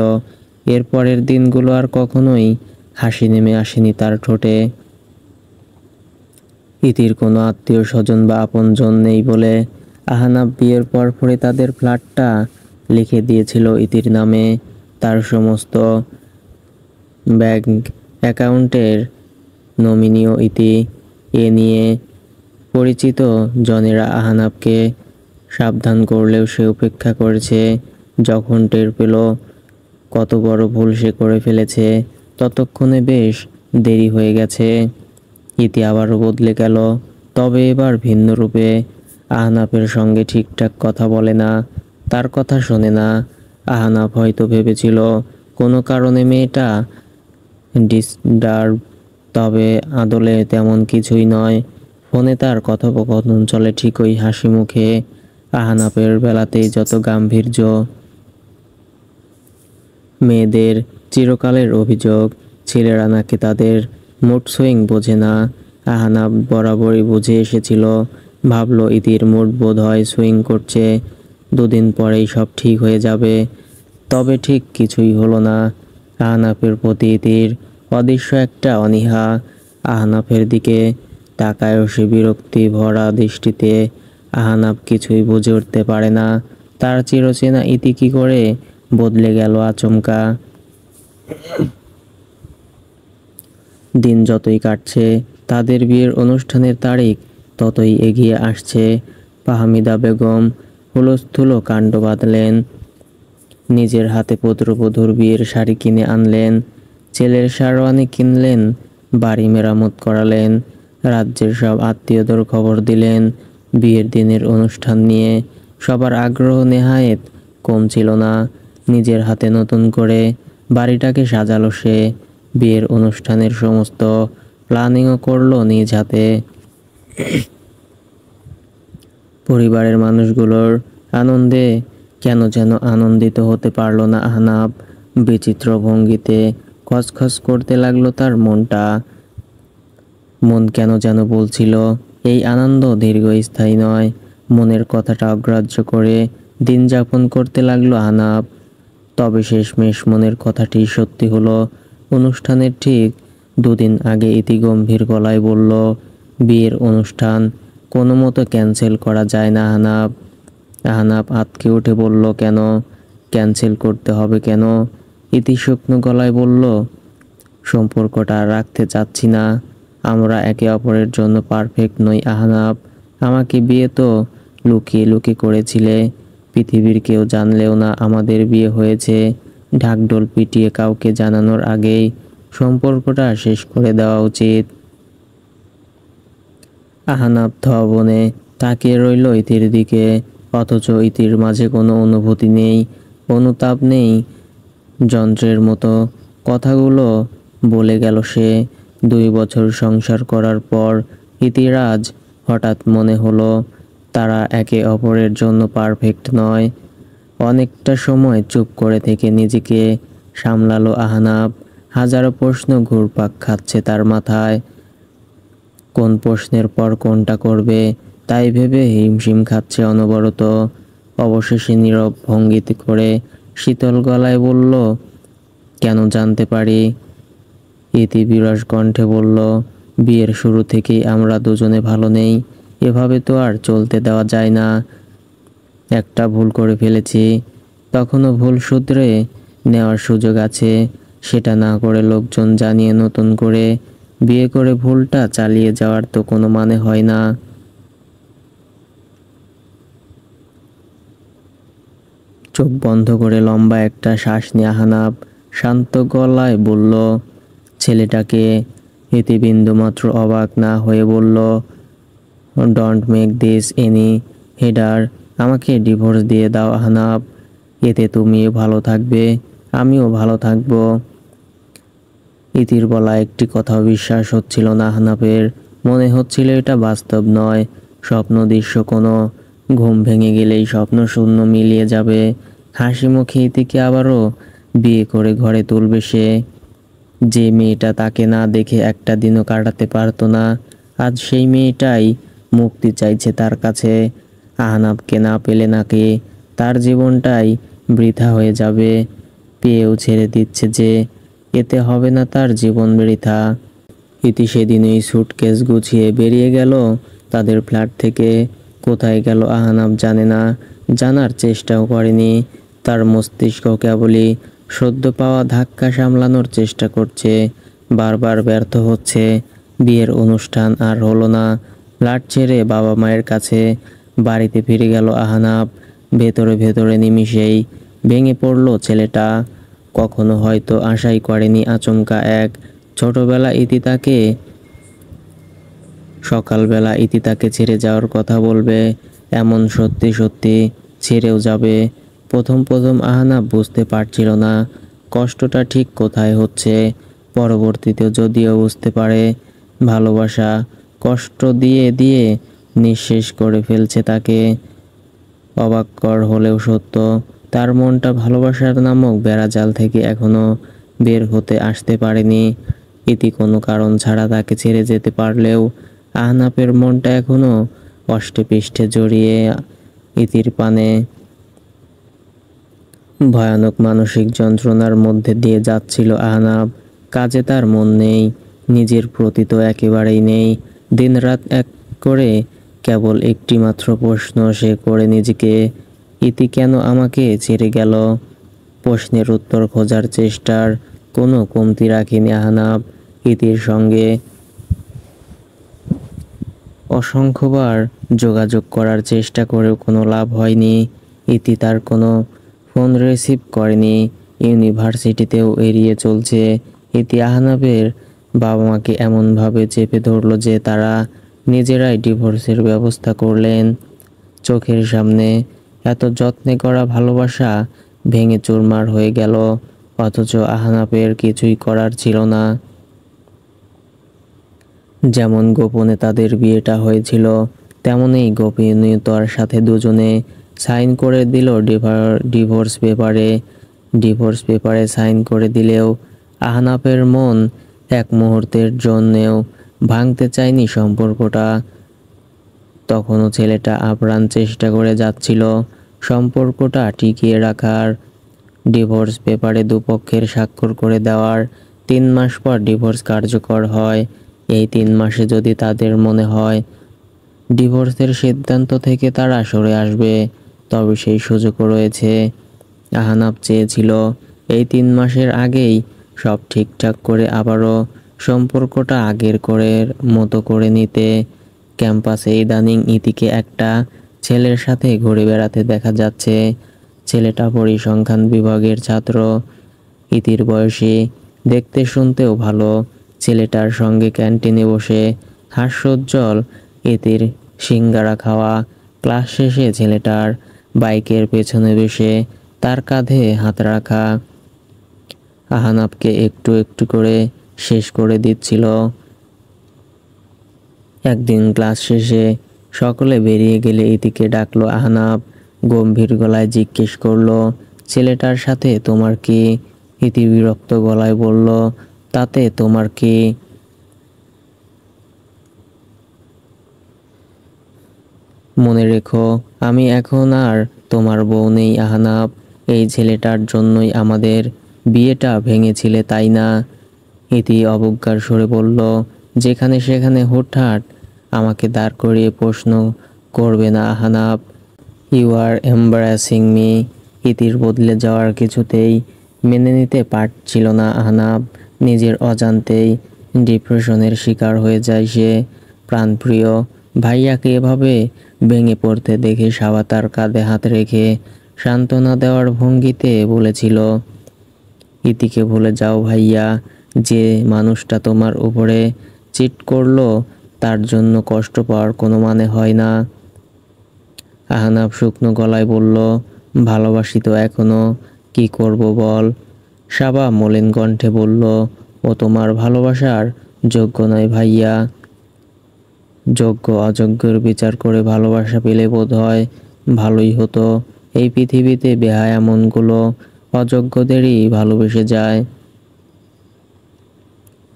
এরপরের দিনগুলো আর কখনোই হাসি নেমে আসেনি তার ঠোঁটে। ইতির কোনো আত্মীয় স্বজন বা আপনজন নেই বলে আহনাফ বিয়ের পরপরই তাদের ফ্ল্যাটটা লিখে দিয়েছিল ইতির নামে। তার সমস্ত ব্যাংক অ্যাকাউন্টের নমিনিও ইতি। এ নিয়ে পরিচিত জনেরা আহনাফকে সাবধান করলেও সে উপেক্ষা করেছে। যখন টের পেল কত বড় ভুল সে করে ফেলেছে, ততক্ষণে বেশ দেরি হয়ে গেছে। ইতি আবারও বদলে গেল, তবে এবার ভিন্ন রূপে। আহনাফের সঙ্গে ঠিকঠাক কথা বলে না, তার কথা শোনে না। আহনাফ হয়তো ভেবেছিল কোনো কারণে মেয়েটা ডিস্টার্ব, তবে আদলে তেমন কিছুই নয়। ফোনে তার কথোপকথন চলে ঠিকই হাসি মুখে। আহনাফের বেলাতেই যত গাম্ভীর্য। মেয়েদের চিরকালের অভিযোগ, ছেলেরা নাকি তাদের মুড সুইং বোঝে না। আহনাফ বরাবরই বুঝে এসেছিল। ভাবলো ইতির মুড বোধ হয় সুইং করছে, 2 দিন পরেই সব ঠিক হয়ে যাবে। তবে ঠিক কিছুই হলো না। আহনাফের প্রতি ইতির অদৃশ্য একটা অনীহা। আহনাফের দিকে তাকায়ও সে বিরক্তি ভরা দৃষ্টিতে। আহনাফ কিছুই বুঝে উঠতে পারে না তার চিরচেনা ইতি কি করে বদলে গেল আচমকা। দিন যতই কাটছে, তাদের বিয়ের অনুষ্ঠানের তারিখ ততই এগিয়ে আসছে। ফাহমিদা বেগম হুলস্থুল কাণ্ড বাঁধলেন। নিজের হাতে পুত্রবধূর বিয়ের শাড়ি কিনে আনলেন, ছেলের শারওয়ানি কিনলেন, বাড়ি মেরামত করালেন, রাজ্যের সব আত্মীয়দের খবর দিলেন। বিয়ের দিনের অনুষ্ঠান নিয়ে সবার আগ্রহ নেহায়েত কম ছিল না। নিজের হাতে নতুন করে বাড়িটাকে সাজালো সে। বিয়ের অনুষ্ঠানের সমস্ত প্ল্যানিংও করলো নিজ হাতে। পরিবারের মানুষগুলোর আনন্দে কেন যেন আনন্দিত হতে পারল না আহনাব। বিচিত্র ভঙ্গিতে খচখচ করতে লাগলো তার মনটা। মন কেন যেন বলছিল এই আনন্দ দীর্ঘস্থায়ী নয়। মনের কথাটা অগ্রাহ্য করে দিন যাপন করতে লাগলো আহনাব। তবে শেষমেশ মনের কথাটি সত্যি হলো। অনুষ্ঠানের ঠিক 2 দিন আগে ইতি গম্ভীর গলায় বলল, বিয়ের অনুষ্ঠান কোনো মতো ক্যান্সেল করা যায় না আহনাব। আহনাব আঁতকে উঠে বলল, কেন ক্যান্সেল করতে হবে কেন? ইতি শুকনো গলায় বলল, সম্পর্কটা আর রাখতে চাচ্ছি না। আমরা একে অপরের জন্য পারফেক্ট নই আহনাব। আমাকে বিয়ে তো লুকিয়ে লুকিয়ে করেছিলে, পৃথিবীর কেউ জানলেও না আমাদের বিয়ে হয়েছে। ঢাকঢোল পিটিয়ে কাউকে জানানোর আগেই সম্পর্কটা শেষ করে দেওয়া উচিত। আহনাব থবনে তাকিয়ে রইল ইতির দিকে, অথচ ইতির মাঝে কোনো অনুভূতি নেই, অনুতাপ নেই। যন্ত্রের মতো কথাগুলো বলে গেল সে। 2 বছর সংসার করার পর ইতির আজ হঠাৎ মনে হলো তারা একে অপরের জন্য পারফেক্ট নয়। অনেকটা সময় চুপ করে থেকে নিজেকে সামলালো আহনাব। হাজারো প্রশ্ন ঘুরপাক খাচ্ছে তার মাথায়। কোন প্রশ্নের পর কোনটা করবে তাই ভেবে হিমশিম খাচ্ছে অনবরত। অবশেষে নীরব ভঙ্গিতে করে শীতল গলায় বলল, কেন জানতে পারি? ইতি বিরস কণ্ঠে বলল, বিয়ের শুরু থেকেই আমরা দুজনে ভালো নেই। এভাবে তো আর চলতে দেওয়া যায় না। একটা ভুল করে ফেলেছি, তখনও ভুল শুধরে নেওয়ার সুযোগ আছে। সেটা না করে লোকজন জানিয়ে নতুন করে বিয়ে করে ভুলটা চালিয়ে যাওয়ার তো কোনো মানে হয় না। চোখ বন্ধ করে লম্বা একটা শ্বাস নিয়ে আহনাব শান্ত গলায় বলল, ছেলেটাকে? ইতি বিন্দুমাত্র অবাক না হয়ে বলল, don't make this any header. আমাকে ডিভোর্স দিয়ে দাও আহনাব। এতে তুমিও ভালো থাকবে, আমিও ভালো থাকবো। ইতির বলা একটি কথাও বিশ্বাস হচ্ছিল না আহনাবের। মনে হচ্ছিল এটা বাস্তব নয়, স্বপ্ন দৃশ্য কোনো। ঘুম ভেঙে গেলেই স্বপ্ন শূন্য মিলিয়ে যাবে। হাসি মুখে ইতিকে আবারও বিয়ে করে ঘরে তুলবে সে। যে মেয়েটা তাকে না দেখে একটা দিনও কাটাতে পারতো না, আজ সেই মেয়েটাই মুক্তি চাইছে তার কাছে। আহনাবকে না পেলে নাকি তার জীবনটাই বৃথা হয়ে যাবে। পেয়েও ছেড়ে দিচ্ছে যে, এতে হবে না তার জীবন বৃথা। ইতি সেদিনই সুটকেস গুছিয়ে বেরিয়ে গেল তাদের ফ্ল্যাট থেকে। কোথায় গেল আহনাব জানে না, জানার চেষ্টাও করেনি। তার মস্তিষ্ক কেবলই সদ্য পাওয়া ধাক্কা সামলানোর চেষ্টা করছে, বারবার ব্যর্থ হচ্ছে। বিয়ের অনুষ্ঠান আর হলো না। ফ্ল্যাট ছেড়ে বাবা মায়ের কাছে বাড়িতে ফিরে গেল আহনাব। ভেতরে ভেতরে নিমিষেই ভেঙে পড়ল ছেলেটা। কখনো হয়তো আশাই করেনি আচমকা এক সকালবেলা ইতি তাকে ছেড়ে যাওয়ার কথা বলবে, এমন সত্যি সত্যি ছেড়েও যাবে। প্রথম প্রথম আহনাব বুঝতে পারছিল না কষ্টটা ঠিক কোথায় হচ্ছে। পরবর্তীতে যদিও বুঝতে পারে, ভালোবাসা কষ্ট দিয়ে দিয়ে নিঃশেষ করে ফেলছে তাকে। অবাককর হলেও সত্য, তার মনটা ভালোবাসার নামক বেড়াজাল থেকে এখনো বের হতে আসতে পারেনি। ইতি কোনো কারণ ছাড়া তাকে ছেড়ে যেতে পারলেও আহনাবের মনটা এখনো অষ্টে পৃষ্ঠে জড়িয়ে ইতির পানে। ভয়ানক মানসিক যন্ত্রণার মধ্যে দিয়ে যাচ্ছিল আহনাব। কাজে তার মন নেই, নিজের প্রতি তো একেবারেই নেই। দিনরাত এক করে কেবল একটি মাত্র প্রশ্ন সে করে নিজেকে, ইতি কেন আমাকে ছেড়ে গেল? প্রশ্নের উত্তর খোঁজার চেষ্টার কোনো কমতি রাখেনি আহনাব। ইতির সঙ্গে অসংখ্যবার যোগাযোগ করার চেষ্টা করেও কোনো লাভ হয়নি। ইতি তার কোনো ফোন রিসিভ করেনি। ইউনিভার্সিটিতেও এড়িয়ে চলছে। ইতি আহনাবের বাবা মাকে এমনভাবে চেপে ধরল যে তারা নিজেরাই ডিভোর্সের ব্যবস্থা করলেন। চোখের সামনে এত যত্নে করা ভালোবাসা ভেঙে চুরমার হয়ে গেল, অথচ আহনাবের কিছুই করার ছিল না। যেমন গোপনে তাদের বিয়েটা হয়েছিল তেমনই গোপনীয়তার সাথে দুজনে সাইন করে দিল ডিভোর্স পেপারে। ডিভোর্স পেপারে সাইন করে দিলেও আহনাফের মন এক মুহূর্তের জন্যেও ভাঙতে চায়নি সম্পর্কটা। তখনও ছেলেটা আপ্রাণ চেষ্টা করে যাচ্ছিল সম্পর্কটা টিকিয়ে রাখার। ডিভোর্স পেপারে দুপক্ষের স্বাক্ষর করে দেওয়ার 3 মাস পর ডিভোর্স কার্যকর হয়। এই 3 মাসে যদি তাদের মনে হয় ডিভোর্সের সিদ্ধান্ত থেকে তারা সরে আসবে, তবে সেই সুযোগও রয়েছে। আহনাফ চেয়েছিল এই 3 মাসের আগেই সব ঠিকঠাক করে আবারও সম্পর্কটা আগের মতো করে নিতে। ক্যাম্পাসে ইদানিং ইতিকে একটা ছেলের সাথে ঘুরে বেড়াতে দেখা যাচ্ছে। ছেলেটা পরিসংখ্যান বিভাগের ছাত্র, ইতির বয়সী, দেখতে শুনতেও ভালো। ছেলেটার সঙ্গে ক্যান্টিনে বসে হাস্যোজ্জ্বল ইতির সিঙ্গারা খাওয়া, ক্লাস শেষে ছেলেটার বাইকের পেছনে বসে তার কাঁধে হাত রাখা আহনাফকে একটু একটু করে শেষ করে দিচ্ছিল। একদিন ক্লাস শেষে সকলে বেরিয়ে গেলে ইতিকে ডাকলো আহনাফ। গম্ভীর গলায় জিজ্ঞেস করলো, ছেলেটার সাথে তোমার কি? ইতি বিরক্ত গলায় বলল, তাতে তোমার কি? মনে রেখো, আমি এখন আর তোমার বউ নেই আহনাফ। এই ছেলেটার জন্যই আমাদের বিয়েটা ভেঙেছিলে, তাই না? ইতি অবজ্ঞার সুরে বলল, যেখানে সেখানে হুটহাট আমাকে দাঁড় করিয়ে প্রশ্ন করবে না Ahnaf. You are embarrassing me. ইতির বদলে যাওয়ার কিছুতেই মেনে নিতে পারছিল না আহনাফ। নিজের অজান্তেই ডিপ্রেশনের শিকার হয়ে যায় সে। প্রাণপ্রিয় ভাইয়াকে এভাবে ভেঙে পড়তে দেখে সাবা তার কাঁধে হাত রেখে সান্ত্বনা দেওয়ার ভঙ্গিতে বলেছিল, ইতিকে ভুলে যাও ভাইয়া। যে মানুষটা তোমার উপরে চিট করলো তার জন্য কষ্ট পাওয়ার কোনো মানে হয় না। আহনাফ শুকনো গলায় বলল, ভালোবাসি তো এখনো, কি করব বল? সাবা মলিন কণ্ঠে বলল, ও তোমার ভালোবাসার যোগ্য নয় ভাইয়া। যোগ্য অযোগ্যের বিচার করে ভালোবাসা পেলে বোধ হয় ভালোই হতো। এই পৃথিবীতে বেহায়া মনগুলো অযোগ্যদেরই ভালোবেসে যায়।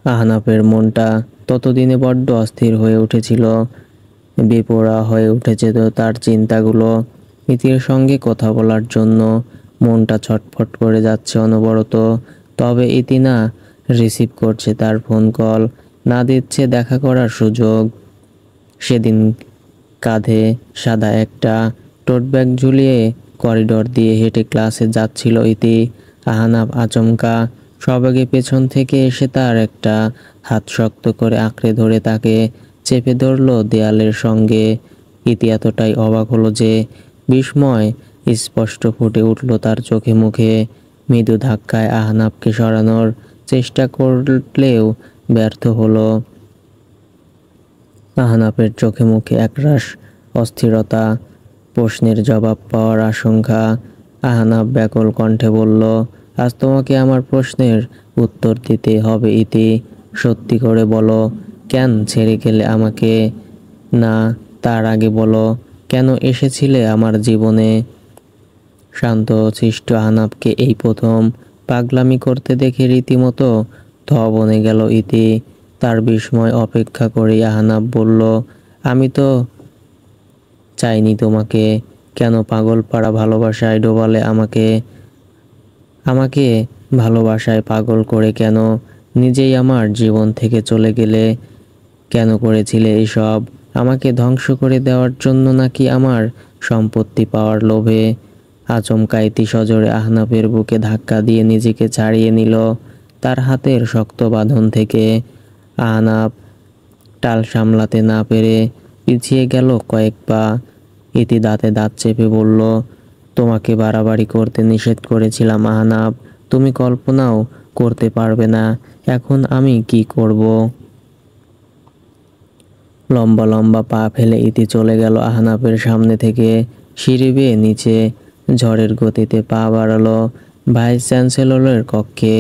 আহনাফের মনটা ততদিনে বড্ড অস্থির হয়ে উঠেছিল। বেপরোয়া হয়ে উঠেছে তো তার চিন্তাগুলো। ইতির সঙ্গে কথা বলার জন্য মনটা ছটফট করে যাচ্ছে অনবরত। তবে ইতি না রিসিভ করছে তার ফোন কল, না দিচ্ছে দেখা করার সুযোগ। সেদিন কাঁধে সাদা একটা টোট ব্যাগ ঝুলিয়ে করিডোর দিয়ে হেঁটে ক্লাসে যাচ্ছিল ইতি। আহনাফ আচমকা সবেগে পেছন থেকে এসে তার একটা হাত শক্ত করে আঁকড়ে ধরে তাকে চেপে ধরল দেয়ালের সঙ্গে। ইতি এতটাই অবাক হলো যে বিস্ময় স্পষ্ট ফুটে উঠল তার চোখে মুখে। মৃদু ধাক্কায় আহনাফকে সরানোর চেষ্টা করলেও ব্যর্থ হলো। আহনাফের চোখে মুখে একরাশ অস্থিরতা, প্রশ্নের জবাব পাওয়ার আশঙ্কা। আহনাফ ব্যাকুল কণ্ঠে বলল, আজ তোমাকে আমার প্রশ্নের উত্তর দিতে হবে ইতি। সত্যি করে বলো, কেন ছেড়ে গেলে আমাকে? না, তার আগে বলো, কেন এসেছিলে আমার জীবনে? শান্ত শিষ্ট আহনাফকে এই প্রথম পাগলামি করতে দেখে রীতিমতো থ বনে গেল ইতি। তার বিস্ময় অপেক্ষা করেই আহনাফ বলল, আমি তো চাইনি তোমাকে। কেন পাগল পাড়া ভালোবাসায় ডোবালে আমাকে? আমাকে ভালোবাসায় পাগল করে কেন নিজেই আমার জীবন থেকে চলে গেলে? কেন করেছিলে এসব? আমাকে ধ্বংস করে দেওয়ার জন্য নাকি আমার সম্পত্তি পাওয়ার লোভে? আচমকা ইতি সজোরে আহনাফের বুকে ধাক্কা দিয়ে নিজেকে ছাড়িয়ে নিল তার হাতের শক্ত বাঁধন থেকে। আহনাফ টাল সামলাতে না পেরে পিছিয়ে গেল কয়েক পা। ইতি দাঁতে দাঁত চেপে বলল, তোমাকে বাড়াবাড়ি করতে নিষেধ করেছিলাম আহনাফ। তুমি কল্পনাও করতে পারবে না এখন আমি কি করব। লম্বা লম্বা পা ফেলে ইতি চলে গেল আহনাফের সামনে থেকে। সিঁড়ি বেয়ে নিচে ঝড়ের গতিতে পা বাড়ালো ভাইস চ্যান্সেলরের কক্ষে।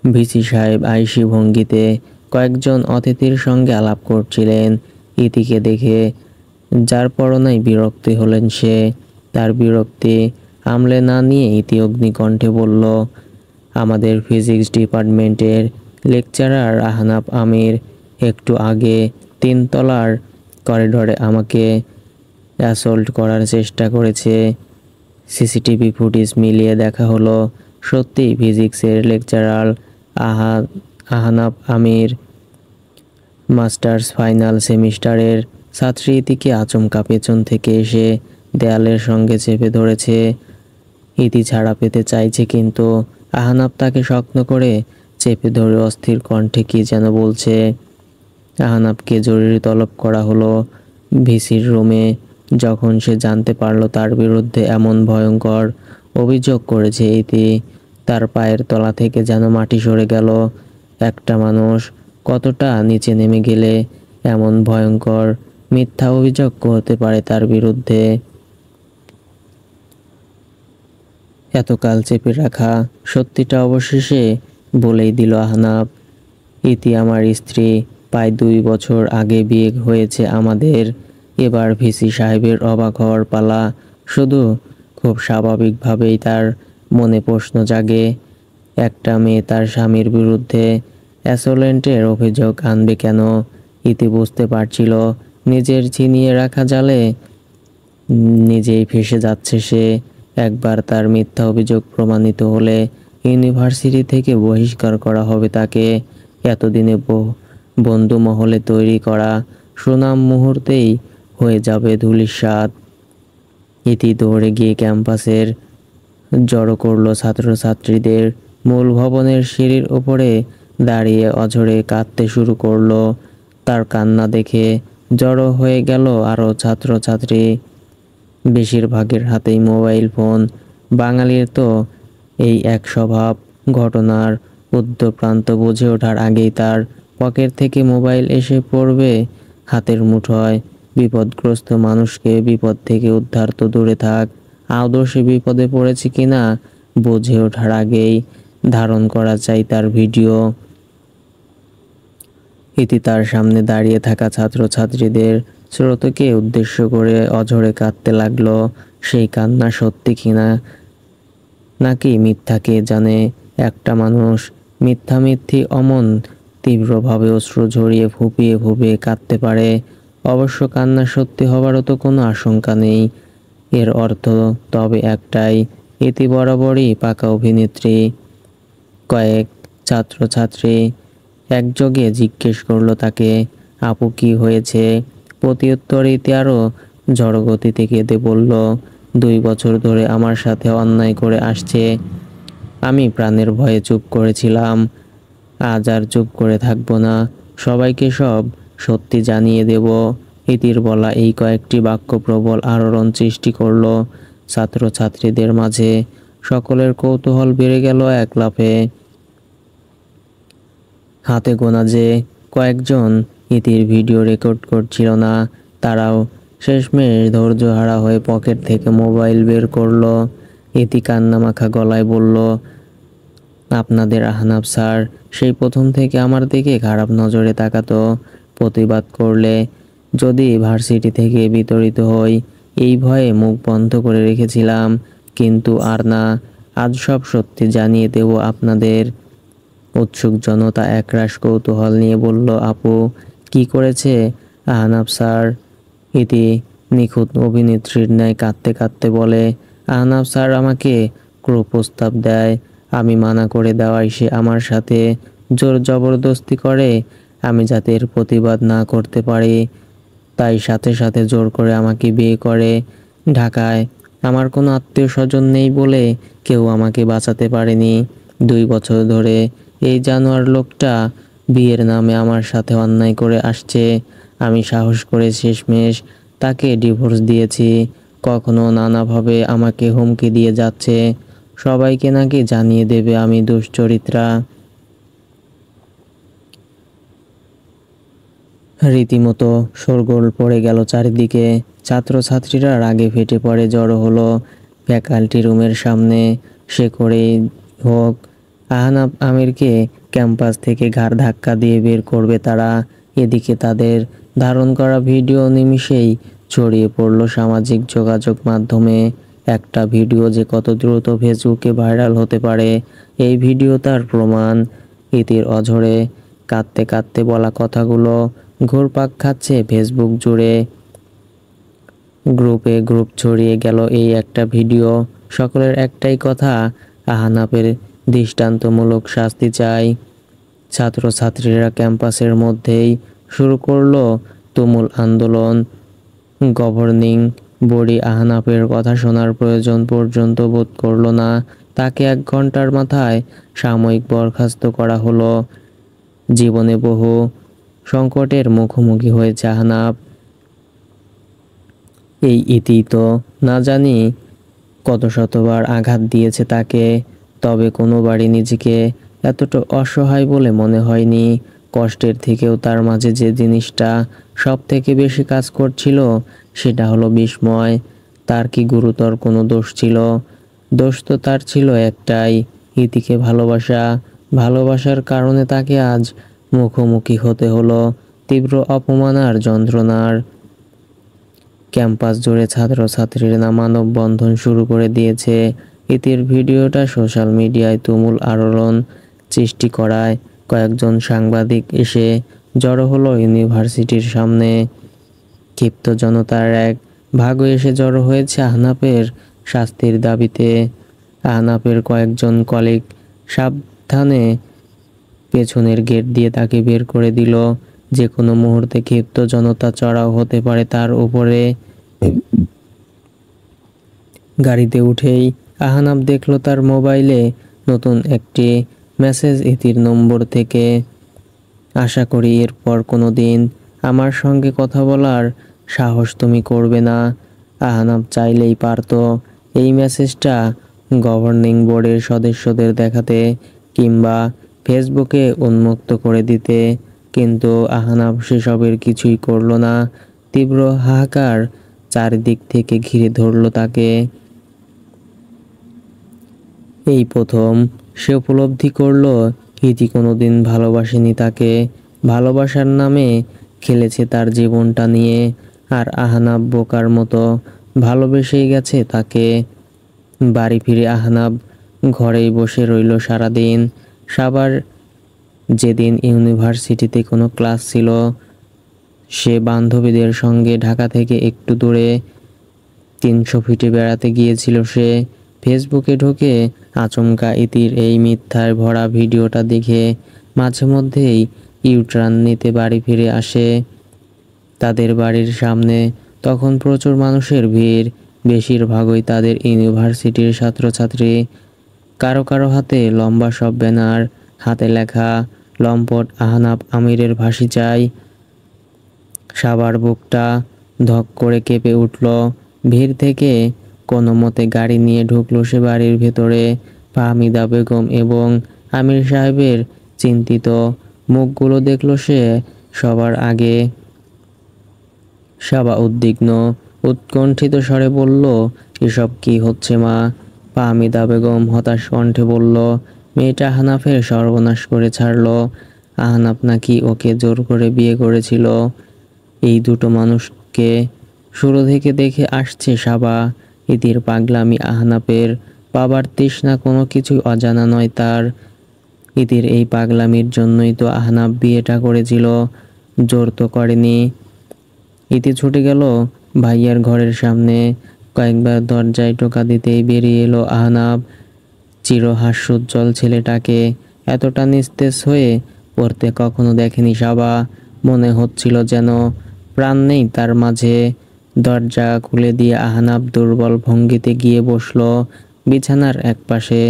ভিসি সাহেব আইসি ভঙ্গিতে কয়েকজন অতিথির সঙ্গে আলাপ করছিলেন। ইতিকে দেখে যার পরনাই বিরক্তি হলেন সে। তার বিরক্তি আমলে না নিয়ে ইতি অগ্নিকণ্ঠে বলল, আমাদের ফিজিক্স ডিপার্টমেন্টের লেকচারার আহনাফ আমির একটু আগে 3 তলার করিডোরে আমাকে অ্যাসল্ট করার চেষ্টা করেছে। সিসিটিভি ফুটেজ মিলিয়ে দেখা হলো সত্যিই ফিজিক্সের লেকচারার আহনাফ আমির মাস্টার্স ফাইনাল সেমিস্টারের ছাত্রী ইতিকে আচমকা পেছন থেকে এসে দেয়ালের সঙ্গে চেপে ধরেছে। ইতি ছাড়া পেতে চাইছে, কিন্তু আহনাফ তাকে শক্ত করে চেপে ধরে অস্থির কণ্ঠে কি যেন বলছে। আহনাফকে জরুরি তলব করা হলো ভিসির রুমে। যখন সে জানতে পারলো তার বিরুদ্ধে এমন ভয়ঙ্কর অভিযোগ করেছে ইতি, তার পায়ের তলা থেকে যেন মাটি সরে গেল। একটা মানুষ কতটা নিচে নেমে গেলে এমন ভয়ঙ্কর মিথ্যা অভিযোগ করতে পারে তার বিরুদ্ধে। এতকাল চেপে রাখা সত্যিটা অবশেষে বলেই দিল আহনাফ, ইতি আমার স্ত্রী, প্রায় 2 বছর আগে বিয়ে হয়েছে আমাদের। এবার ভিসি সাহেবের অবাক হওয়ার পালা। শুধু খুব স্বাভাবিকভাবেই তার মনে প্রশ্ন জাগে, একটা মেয়ে তার স্বামীর বিরুদ্ধে অ্যাসল্টের অভিযোগ আনবে কেন? ইতি বুঝতে পারছিল নিজের ছিনিয়ে রাখা জালে নিজেই ফেঁসে যাচ্ছে সে। একবার তার মিথ্যা অভিযোগ প্রমাণিত হলে ইউনিভার্সিটি থেকে বহিষ্কার করা হবে তাকে। এতদিনে বন্ধু মহলে তৈরি করা সুনাম মুহূর্তেই হয়ে যাবে ধূলিসাৎ। ইতি দৌড়ে গিয়ে ক্যাম্পাসের জড়ো করলো ছাত্রছাত্রীদের। মূল ভবনের সিঁড়ির ওপরে দাঁড়িয়ে অঝরে কাঁদতে শুরু করলো। তার কান্না দেখে জড়ো হয়ে গেল আরও ছাত্রছাত্রী। বেশিরভাগের হাতেই মোবাইল ফোন। বাঙালির তো এই এক স্বভাব। ঘটনার উদ্যপ্রান্ত বুঝে ওঠার আগেই তার পকেট থেকে মোবাইল এসে পড়বে হাতের মুঠোয়। বিপদগ্রস্ত মানুষকে বিপদ থেকে উদ্ধার তো দূরে থাক, আদৌ সে বিপদে পড়েছে কিনা বুঝে ওঠার আগেই ধারণ করা চাই তার ভিডিও। ইতি তার সামনে দাঁড়িয়ে থাকা ছাত্রছাত্রীদের স্রোতকে উদ্দেশ্য করে অঝরে কাঁদতে লাগলো। সেই কান্না সত্যি কিনা নাকি মিথ্যা কে জানে। একটা মানুষ মিথ্যামিথ্যি অমন তীব্রভাবে অশ্রু ঝরিয়ে ফুপিয়ে ফুপিয়ে কাঁদতে পারে। অবশ্য কান্না সত্যি হবারও তো কোনো আশঙ্কা নেই। এর অর্থ তবে একটাই, ইতি বরাবরই পাকা অভিনেত্রী। কয়েক ছাত্রছাত্রী একযোগে জিজ্ঞেস করলো তাকে, আপু কি হয়েছে? প্রত্যুত্তরে ইতি আরও ঝড়গতিতে কেঁদে বলল, 2 বছর ধরে আমার সাথে অন্যায় করে আসছে। আমি প্রাণের ভয়ে চুপ করেছিলাম, আজ আর চুপ করে থাকবো না, সবাইকে সব সত্যি জানিয়ে দেব। ইতির বলা এই কয়েকটি বাক্য প্রবল আলোড়ন সৃষ্টি করলো ছাত্রছাত্রীদের মাঝে। সকলের কৌতূহল বেড়ে গেল এক লাফে। হাতে গোনা যে কয়েকজন ইতির ভিডিও রেকর্ড করছিল না, তারাও শেষমেশ ধৈর্যহারা হয়ে পকেট থেকে মোবাইল বের করলো। ইতি কান্নামাখা গলায় বলল, আপনাদের আহনাফ স্যার সেই প্রথম থেকে আমার দিকে খারাপ নজরে তাকাতো। প্রতিবাদ করলে যদি ভার্সিটি থেকে বিতাড়িত হই এই ভয়ে মুখ বন্ধ করে রেখেছিলাম, কিন্তু আর না, আজ সব সত্যি জানিয়ে দেব আপনাদের। উৎসুক জনতা একরাশ কৌতূহল নিয়ে বলল, আপু কি করেছে আহনাফ স্যার? ইতি নিখুঁত অভিনেত্রীর ন্যায় কাঁদতে কাঁদতে বলে, আহনাফ স্যার আমাকে ক্রুর প্রস্তাব দেয়, আমি মানা করে দেওয়ায় সে আমার সাথে জোর জবরদস্তি করে। আমি যাতে এর প্রতিবাদ না করতে পারি তাই সাথে সাথে জোর করে আমাকে বিয়ে করে। ঢাকায় আমার কোনো আত্মীয় স্বজন নেই বলে কেউ আমাকে বাঁচাতে পারেনি। 2 বছর ধরে এই জানোয়ার লোকটা বিয়ের নামে আমার সাথে অন্যায় করে আসছে। আমি সাহস করে শেষমেশ তাকে ডিভোর্স দিয়েছি। কখনো নানাভাবে আমাকে হুমকি দিয়ে যাচ্ছে, সবাইকে নাকি জানিয়ে দেবে আমি দুশ্চরিত্রা। রীতিমতো শোরগোল পড়ে গেল চারিদিকে। ছাত্রছাত্রীরা রাগে ফেটে পড়ে জড়ো হলো ফ্যাকাল্টি রুমের সামনে। সে করেই হোক আহনাফ আমিরকে ক্যাম্পাস থেকে ঘাড় ধাক্কা দিয়ে বের করবে তারা। এদিকে তাদের ধারণ করা ভিডিও নিমিষেই ছড়িয়ে পড়ল সামাজিক যোগাযোগ মাধ্যমে। একটা ভিডিও যে কত দ্রুত ফেসবুকে ভাইরাল হতে পারে, এই ভিডিও তার প্রমাণ। ইতির অঝরে কাঁদতে কাঁদতে বলা কথাগুলো ঘুরপাক খাচ্ছে ফেসবুক জুড়ে। গ্রুপে গ্রুপ ছড়িয়ে গেল এই একটা ভিডিও। সকলের একটাই কথা, আহনাফের দৃষ্টান্তমূলক শাস্তি চাই। ছাত্রছাত্রীরা ক্যাম্পাসের মধ্যেই শুরু করলো তুমুল আন্দোলন। গভর্নিং বডি আহনাফের কথা শোনার প্রয়োজন পর্যন্ত বোধ করল না। তাকে 1 ঘন্টার মাথায় সাময়িক বরখাস্ত করা হলো। জীবনে বহু সংকটের মুখোমুখি হয়েছে আহনাফ। এই ইতি তো না জানি কত শতবার আঘাত দিয়েছে তাকে, তবে কোনোবারই নিজেকে এতটা অসহায় বলে মনে হয়নি। কষ্টের থেকেও তার মাঝে যে জিনিসটা সব থেকে বেশি কাজ করছিল সেটা হলো বিস্ময়। তার কি গুরুতর কোনো দোষ ছিল? দোষ তো তার ছিল একটাই, ইতিকে ভালোবাসা। ভালোবাসার কারণে তাকে আজ মুখোমুখি হতে হলো তীব্র অপমান আর যন্ত্রণার। ক্যাম্পাস জুড়ে ছাত্রছাত্রীরা মানববন্ধন শুরু করে দিয়েছে। ইতির ভিডিওটা সোশ্যাল মিডিয়ায় তুমুল আলোড়ন সৃষ্টি করায় কয়েকজন সাংবাদিক এসে জড়ো হলো ইউনিভার্সিটির সামনে। ক্ষিপ্ত জনতার এক ভাগও এসে জড়ো হয়েছে আহনাফের শাস্তির দাবিতে। আহনাফের কয়েকজন কলিগ সাবধানে পেছনের গেট দিয়ে তাকে বের করে দিল। যে কোনো মুহূর্তে ক্ষিপ্ত জনতা চড়াও হতে পারে তার উপরে। গাড়িতে উঠেই আহনাফ দেখলো তার মোবাইলে নতুন একটি মেসেজ ইতির নম্বর থেকে। আশা করি এরপর কোনো দিন আমার সঙ্গে কথা বলার সাহস তুমি করবে না। আহনাফ চাইলেই পারতো এই মেসেজটা গভর্নিং বোর্ডের সদস্যদের দেখাতে কিংবা ফেসবুকে উন্মুক্ত করে দিতে, কিন্তু আহনাফ সেসবের কিছুই করলো না। তীব্র হাহাকার চারিদিক থেকে ঘিরে ধরল তাকে। এই প্রথম সে উপলব্ধি করল ইতি কোনোদিন ভালোবাসেনি তাকে। ভালোবাসার নামে খেলেছে তার জীবনটা নিয়ে, আর আহনাফ বোকার মতো ভালোবেসেই গেছে তাকে। বাড়ি ফিরে আহনাফ ঘরেই বসে রইল সারাদিন। সাবার যেদিন ইউনিভার্সিটিতে কোনো ক্লাস ছিল, সে বান্ধবীদের সঙ্গে ঢাকা থেকে একটু দূরে 300 ফিটে বেড়াতে গিয়েছিল সে। ফেসবুকে ঢুকে আচমকা ইতির এই মিথ্যায় ভরা ভিডিওটা দেখে মাঝে মধ্যেই ইউটার্ন নিতে বাড়ি ফিরে আসে। তাদের বাড়ির সামনে তখন প্রচুর মানুষের ভিড়, বেশিরভাগই তাদের ইউনিভার্সিটির ছাত্রছাত্রী। কারো কারো হাতে লম্বা সব ব্যানার, হাতে লেখা লম্পট আহনাফ আমিরের ফাঁসি চাই। সাবার বুকটা ধক করে কেঁপে উঠল। ভিড় থেকে কোনো মতে গাড়ি নিয়ে ঢুকলো সে বাড়ির ভেতরে। ফাহমিদা বেগম এবং আমির সাহেবের চিন্তিত মুখগুলো দেখলো সে সবার আগে। সাবা উদ্বিগ্ন উৎকণ্ঠিত স্বরে বলল, এসব কি হচ্ছে মা? ফাহমিদা বেগম হতাশ কণ্ঠে বলল, মেয়েটা আহনাফের সর্বনাশ করে ছাড়লো। আহনাফ নাকি ওকে জোর করে বিয়ে করেছিল। এই দুটো মানুষকে শুরু থেকে দেখে আসছে সাবা। ইতির পাগলামি, আহনাফের বাবার তৃষ্ণা কোনো কিছুই অজানা নয় তার। ইতির এই পাগলামির জন্যই তো আহনাফ বিয়েটা করেছিল, জোর তো করেনি। ইতি ছুটে গেল ভাইয়ার ঘরের সামনে। কয়েকবার দরজায় টোকা দিতেই বেরিয়ে এলো আহনাফ। চিরহাস্যোজ্জ্বল ছেলেটাকে এতটা নিস্তেজ হয়ে পড়তে কখনো দেখেনি সাবা। মনে হচ্ছিল যেন প্রাণ নেই তার মাঝে। দরজা খুলে দিয়ে আহনাফ দুর্বল ভঙ্গিতে গিয়ে বসলো বিছানার একপাশে।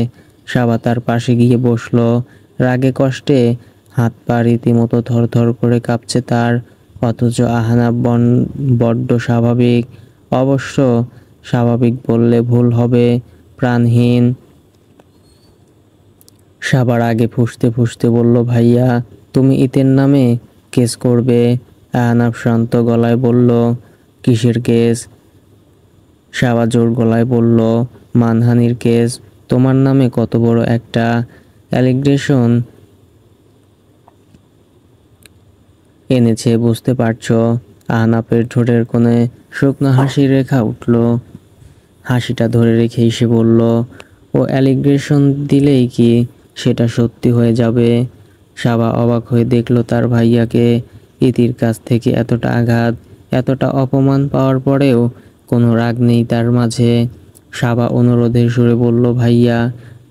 সাবা তার পাশে গিয়ে বসলো। রাগে কষ্টে হাত পা রীতিমতো থরথর করে কাঁপছে তার। অথচ আহনাফ বড্ড স্বাভাবিক। অবশ্য স্বাভাবিক বললে ভুল হবে, প্রাণহীন। সাবার আগে ফুঁসতে ফুঁসতে বলল, ভাইয়া তুমি ইতের নামে কেস করবে? আহনাফ শান্ত গলায় বলল, কিসের কেস? সাবা জোর গলায় বলল, মানহানির কেস। তোমার নামে কত বড় একটা অ্যালিগেশন এনেছে বুঝতে পারছো? আহনাফের ঠোঁটের কোণে শুকনো হাসির রেখা উঠল। হাসিটা ধরে রেখেই সে বলল, ও অ্যালিগ্রেশন দিলেই কি সেটা সত্যি হয়ে যাবে? সাবা অবাক হয়ে দেখল তার ভাইয়াকে। ইতির কাছ থেকে এতটা আঘাত, এতটা অপমান পাওয়ার পরেও কোনো রাগ নেই তার মাঝে। সাবা অনুরোধের সুরে বলল, ভাইয়া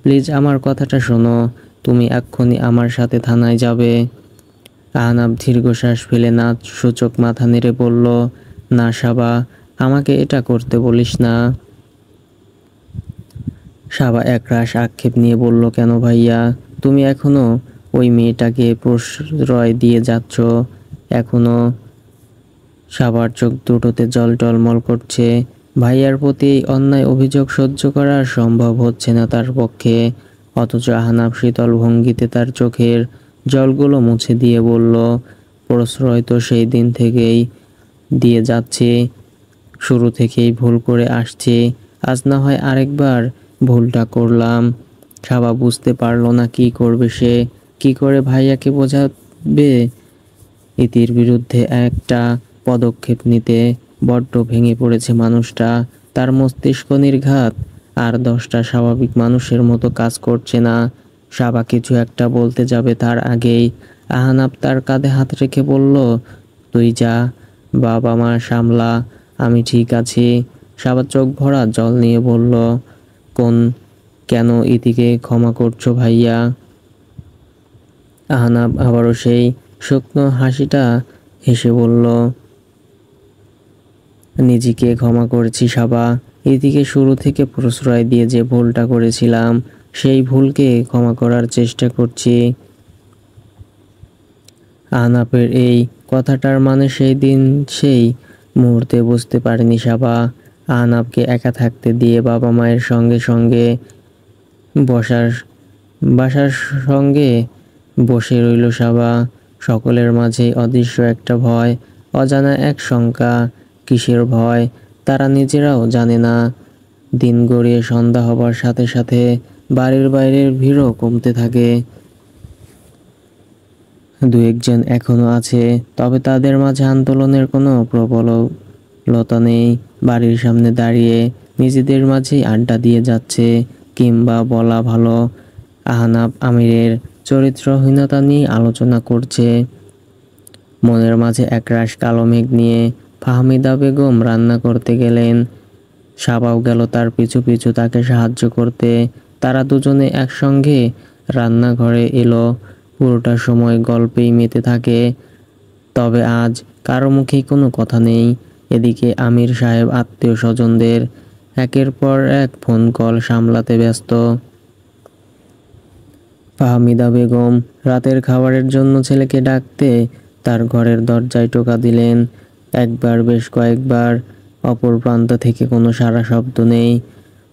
প্লিজ আমার কথাটা শোনো, তুমি এক্ষুনি আমার সাথে থানায় যাবে। আহনাফ দীর্ঘশ্বাস ফেলে না সূচক মাথা নেড়ে বলল, না সাবা, আমাকে এটা করতে বলিস না। সাবা একরাশ আক্ষেপ নিয়ে বলল, কেন ভাইয়া, তুমি এখনো ওই মেয়েটাকে প্রশ্রয় দিয়ে যাচ্ছ? এখনো? সাবার চোখ দুটোতে জল টলমল করছে। ভাইয়ার প্রতি এই অন্যায় অভিযোগ সহ্য করা সম্ভব হচ্ছে না তার পক্ষে। অথচ আহনাফ শীতল ভঙ্গিতে তার চোখের জলগুলো মুছে দিয়ে বলল, প্রশ্রয় তো সেই দিন থেকেই দিয়ে যাচ্ছি, শুরু থেকেই ভুল করে আসছি, আজ না হয় আরেকবার ভুলটা করলাম। সাবা বুঝতে পারল না কি করবে সে, কি করে ভাইয়াকে বোঝাবে। ইতির বিরুদ্ধে একটা পদক্ষেপ নিতে বড্ড ভেঙে পড়েছে মানুষটা। তার মস্তিষ্ক নির্ঘাত, আর 10টা স্বাভাবিক মানুষের মতো কাজ করছে না। সাবা কিছু একটা বলতে যাবে তার আগেই আহনাফ তার কাঁধে হাত রেখে বলল, তুই যা, বাবা মা সামলা, আমি ঠিক আছি। সাবা চোখ ভরা জল নিয়ে বলল, কেন ইতিকে ক্ষমা করছো ভাইয়া? আহনাফ আবারও সেই শুকনো হাসিটা হেসে বলল, নিজেকে ক্ষমা করেছি সাবা। ইতিকে শুরু থেকে প্রশ্রয় দিয়ে যে ভুলটা করেছিলাম, সেই ভুলকে ক্ষমা করার চেষ্টা করছি। আহনাফের এই কথাটার মানে সেই দিন সেই মুহূর্তে বুঝতে পারেনি সাবা। আহনাফকে একা থাকতে দিয়ে বাবা মায়ের সঙ্গে সঙ্গে বসার বাসার সঙ্গে বসে রইল সাবা। সকলের মাঝে অদৃশ্য একটা ভয়, অজানা এক শঙ্কা। কিসের ভয় তারা নিজেরাও জানে না। দিন গড়িয়ে সন্ধ্যা হবার সাথে সাথে বাড়ির বাইরের ভিড়ও কমতে থাকে। দু একজন এখনো আছে, তবে তাদের মাঝে আন্দোলনের কোনো প্রবলতা নেই। বাড়ির সামনে দাঁড়িয়ে নিজেদের মাঝেই আড্ডা দিয়ে যাচ্ছে, কিংবা বলা ভালো আহনাফ আমিরের চরিত্রহীনতা নিয়ে আলোচনা করছে। মনের মাঝে একরাশ কালো মেঘ নিয়ে ফাহমিদা বেগম রান্না করতে গেলেন। সাবাও গেল তার পিছু পিছু তাকে সাহায্য করতে। তারা দুজনে একসঙ্গে রান্নাঘরে এলো। পুরোটা সময় গল্পেই মেতে থাকে, তবে আজ কারো মুখেই কোনো কথা নেই। এদিকে আমির সাহেব আত্মীয় স্বজনদের একের পর এক ফোন কল সামলাতে ব্যস্ত। ফাহমিদা বেগম রাতের খাবারের জন্য ছেলেকে ডাকতে তার ঘরের দরজায় টোকা দিলেন। একবার, বেশ কয়েকবার। অপর প্রান্ত থেকে কোনো সাড়া শব্দ নেই।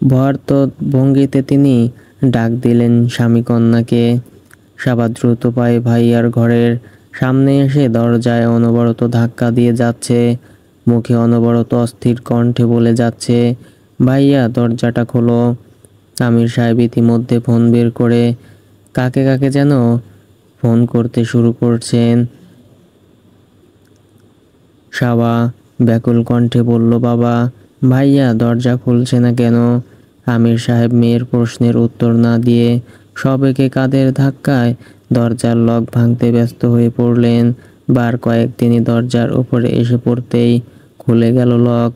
ভয়ার্ত ভঙ্গিতে তিনি ডাক দিলেন স্বামী কন্যাকে। সাবা দ্রুত পায়ে ভাইয়ার ঘরের সামনে এসে দরজায় অনবরত ধাক্কা দিয়ে যাচ্ছে। মুখে অনবরত অস্থির কণ্ঠে বলে যাচ্ছে, ভাইয়া দরজাটা খোলো। আমির সাহেব ইতিমধ্যে ফোন বের করে কাকে কাকে যেন ফোন করতে শুরু করছেন। সাবা ব্যাকুল কণ্ঠে বলল, বাবা, ভাইয়া দরজা খুলছে না কেন? আমির সাহেব মেয়ের প্রশ্নের উত্তর না দিয়ে সবেগে কাঁধের ধাক্কায় দরজার লক ভাঙতে ব্যস্ত হয়ে পড়লেন। বার কয়েক তিনি দরজার উপরে এসে পড়তেই খুলে গেল লক।